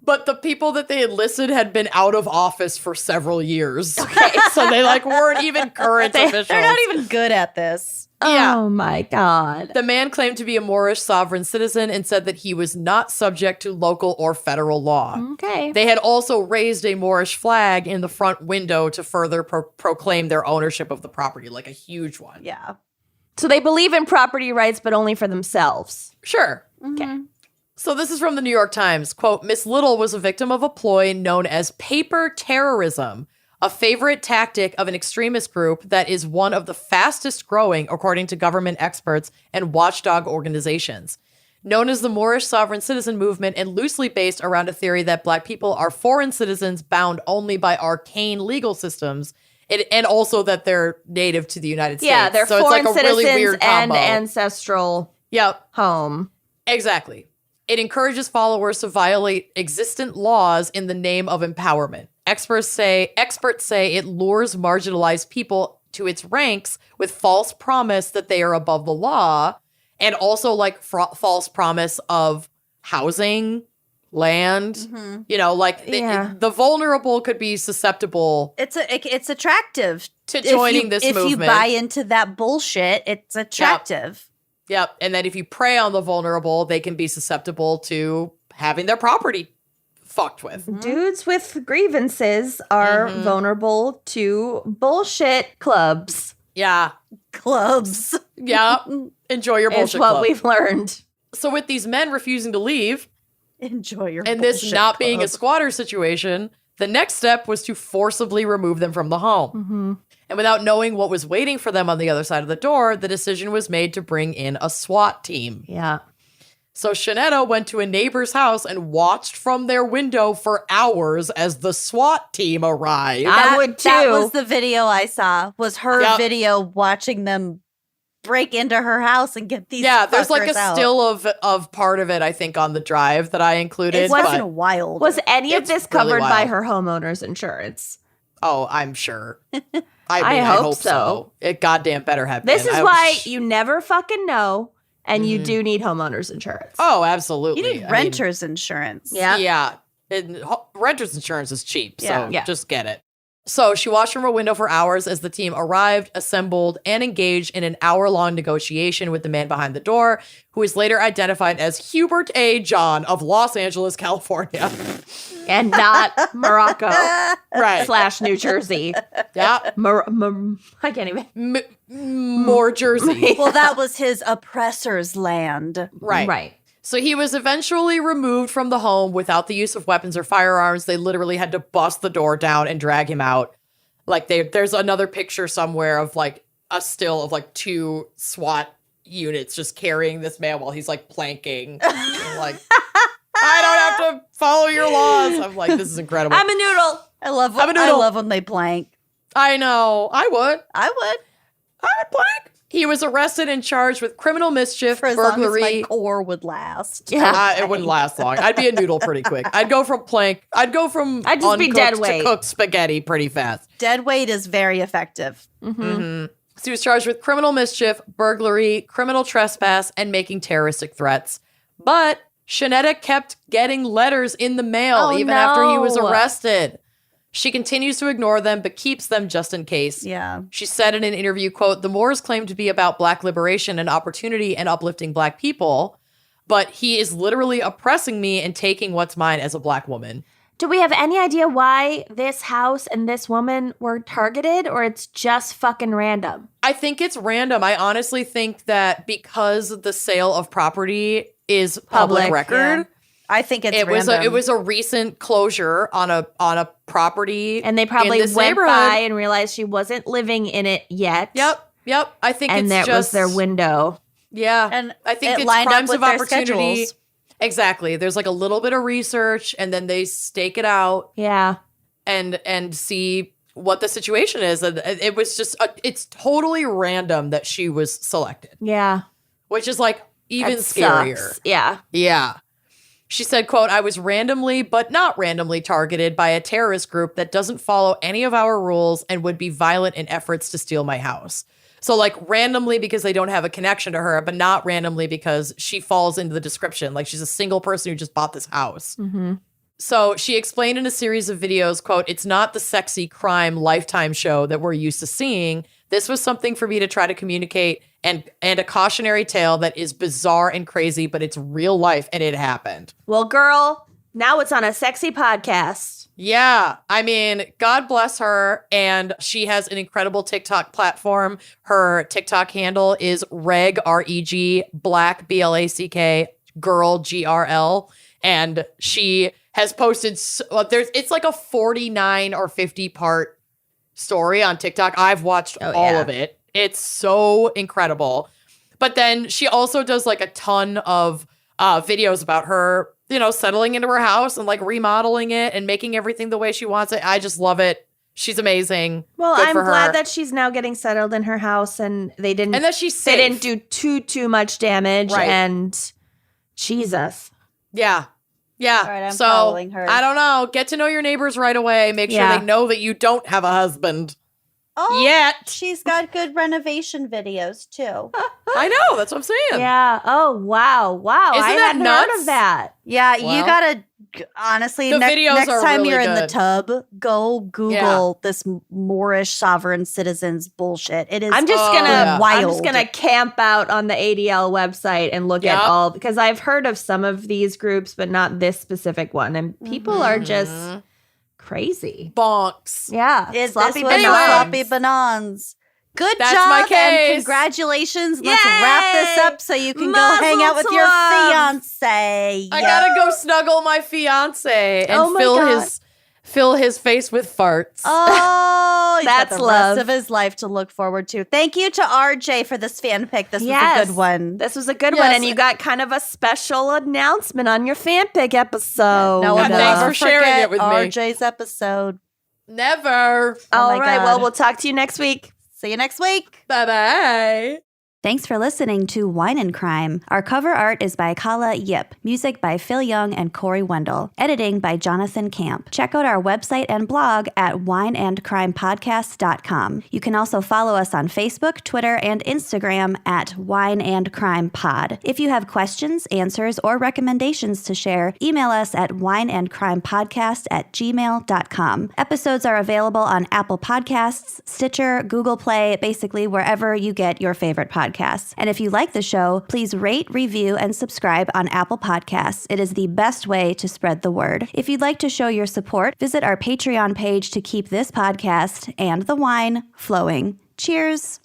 But the people that they had listed had been out of office for several years. Okay. So they like weren't even current officials. They're not even good at this. Yeah. Oh my God. The man claimed to be a Moorish sovereign citizen and said that he was not subject to local or federal law. Okay. They had also raised a Moorish flag in the front window to further proclaim their ownership of the property, like a huge one. Yeah. So they believe in property rights, but only for themselves. Sure. Okay. So this is from the New York Times. Quote, Miss Little was a victim of a ploy known as paper terrorism, a favorite tactic of an extremist group that is one of the fastest growing, according to government experts and watchdog organizations. known as the Moorish Sovereign Citizen Movement and loosely based around a theory that Black people are foreign citizens bound only by arcane legal systems, and also that they're native to the United States. Yeah, they're so foreign it's like a citizens really weird and combo. ancestral Yep, home. exactly. It encourages followers to violate existent laws in the name of empowerment. Experts say it lures marginalized people to its ranks with false promise that they are above the law, and also like false promise of housing, land. The vulnerable could be susceptible. It's attractive to joining this movement. If you buy into that bullshit, it's attractive. Yep. And then if you prey on the vulnerable, they can be susceptible to having their property fucked with. Dudes with grievances are vulnerable to bullshit clubs. Yeah. Clubs. Yeah. Enjoy your bullshit is what club. we've learned. So with these men refusing to leave, enjoy your and bullshit this not club. being a squatter situation, the next step was to forcibly remove them from the home. And without knowing what was waiting for them on the other side of the door, the decision was made to bring in a SWAT team. Yeah. So Shanetta went to a neighbor's house and watched from their window for hours as the SWAT team arrived. I would too. That was the video I saw, was her Yep. video watching them break into her house and get these There's like a fuckers out. still of part of it, I think, on the drive that I included. It's but- fucking wild. Was any of It's this really covered by wild. her homeowner's insurance? Oh, I'm sure. I hope so. It goddamn better have This been. is why you never fucking know, and you Mhm. do need homeowner's insurance. Oh, absolutely. you need renter's insurance. Yeah. Yeah. Renter's insurance is cheap, so Yeah. just get it. So she watched from her window for hours as the team arrived, assembled, and engaged in an hour-long negotiation with the man behind the door, who is later identified as Hubert A. John of Los Angeles, California. And not Morocco Right. / New Jersey. Yeah. I can't even. More Jersey. Well, that was his oppressor's land. Right. Right. So he was eventually removed from the home without the use of weapons or firearms. They literally had to bust the door down and drag him out. Like there's another picture somewhere of like a still of like 2 SWAT units just carrying this man while he's like planking. And, like, I don't have to follow your laws. I'm like, this is incredible. I'm a noodle. I love I'm a noodle. I love when they plank. I know. I would plank. He was arrested and charged with criminal mischief, For as long burglary. as my core would last. Yeah. It wouldn't last long. I'd be a noodle pretty quick. I'd go from I'd just be uncooked dead to weight. cooked spaghetti pretty fast. Dead weight is very effective. So he was charged with criminal mischief, burglary, criminal trespass, and making terroristic threats. But Shanetta kept getting letters in the mail Oh, even after he was no. arrested. She continues to ignore them, but keeps them just in case. Yeah. She said in an interview, quote, "The Moors claim to be about Black liberation and opportunity and uplifting Black people, but he is literally oppressing me and taking what's mine as a Black woman." Do we have any idea why this house and this woman were targeted, or it's just fucking random? I think it's random. I honestly think that because the sale of property is public record, yeah. I think it's it random. was a recent closure on a property, And they probably in this went neighborhood. by and realized she wasn't living in it yet. Yep. I think And it's that just was their window. Yeah, And I think it it's lined up crimes with of their opportunity. schedules. Exactly. There's like a little bit of research, and then they stake it out Yeah. and see what the situation is. And it was just it's totally random that she was selected, Yeah. which is like even That scarier. sucks. Yeah. Yeah. She said, quote, "I was randomly but not randomly targeted by a terrorist group that doesn't follow any of our rules and would be violent in efforts to steal my house." So like randomly because they don't have a connection to her, but not randomly because she falls into the description. Like she's a single person who just bought this house. Mm-hmm. So she explained in a series of videos, quote, "It's not the sexy crime Lifetime show that we're used to seeing. This was something for me to try to communicate and a cautionary tale that is bizarre and crazy, but it's real life and it happened." Well, girl, now it's on a sexy podcast. Yeah. I mean, God bless her. And she has an incredible TikTok platform. Her TikTok handle is REG, Black, BLACK, girl, GRL. And she has posted, it's like a 49 or 50 part story on TikTok. I've watched all of it. It's so incredible. But then she also does like a ton of videos about her, settling into her house and like remodeling it and making everything the way she wants it. I just love it. She's amazing. Well, Good I'm for glad her. that she's now getting settled in her house and they didn't And that she's they safe. didn't do too much damage. Right. And Jesus. Yeah. Yeah. All right, I'm so following her. I don't know. Get to know your neighbors right away. Make sure Yeah. they know that you don't have a husband Oh, yet. she's got good renovation videos too. I know. That's what I'm saying. Yeah. Oh, wow. Wow. Isn't I that hadn't heard nuts? of that. Yeah, Well, you gotta honestly. the next videos are time really you're in the good. tub, go Google this Moorish sovereign citizens bullshit. It is. I'm just Oh, gonna yeah. wild. I'm just gonna camp out on the ADL website and look at Yep. all because I've heard of some of these groups, but not this specific one. And people are just Mhm. crazy. Bonks. Yeah. This sloppy was Anyway. sloppy bananas. Good That's job my and case. congratulations. Let's wrap this Yay. up so you can go hang out with your Mazel tov. fiance. I gotta go snuggle my fiance and Oh my fill God. his face with farts. Oh, he's got That's the love. rest of his life to look forward to. Thank you to RJ for this fan pick. This was a good one. This was a good one, Yes. and you got kind of a special announcement on your fan pick episode. No one Yeah, will thanks ever for sharing forget it with me. RJ's episode. Never. Oh All my right. God. Well, we'll talk to you next week. See you next week. Bye-bye. Thanks for listening to Wine and Crime. Our cover art is by Kala Yip, music by Phil Young and Corey Wendell, editing by Jonathan Camp. Check out our website and blog at wineandcrimepodcast.com. You can also follow us on Facebook, Twitter, and Instagram at Wine and Crime Pod. If you have questions, answers, or recommendations to share, email us at wineandcrimepodcast@gmail.com. Episodes are available on Apple Podcasts, Stitcher, Google Play, basically wherever you get your favorite podcasts. And if you like the show, please rate, review, and subscribe on Apple Podcasts. It is the best way to spread the word. If you'd like to show your support, visit our Patreon page to keep this podcast and the wine flowing. Cheers.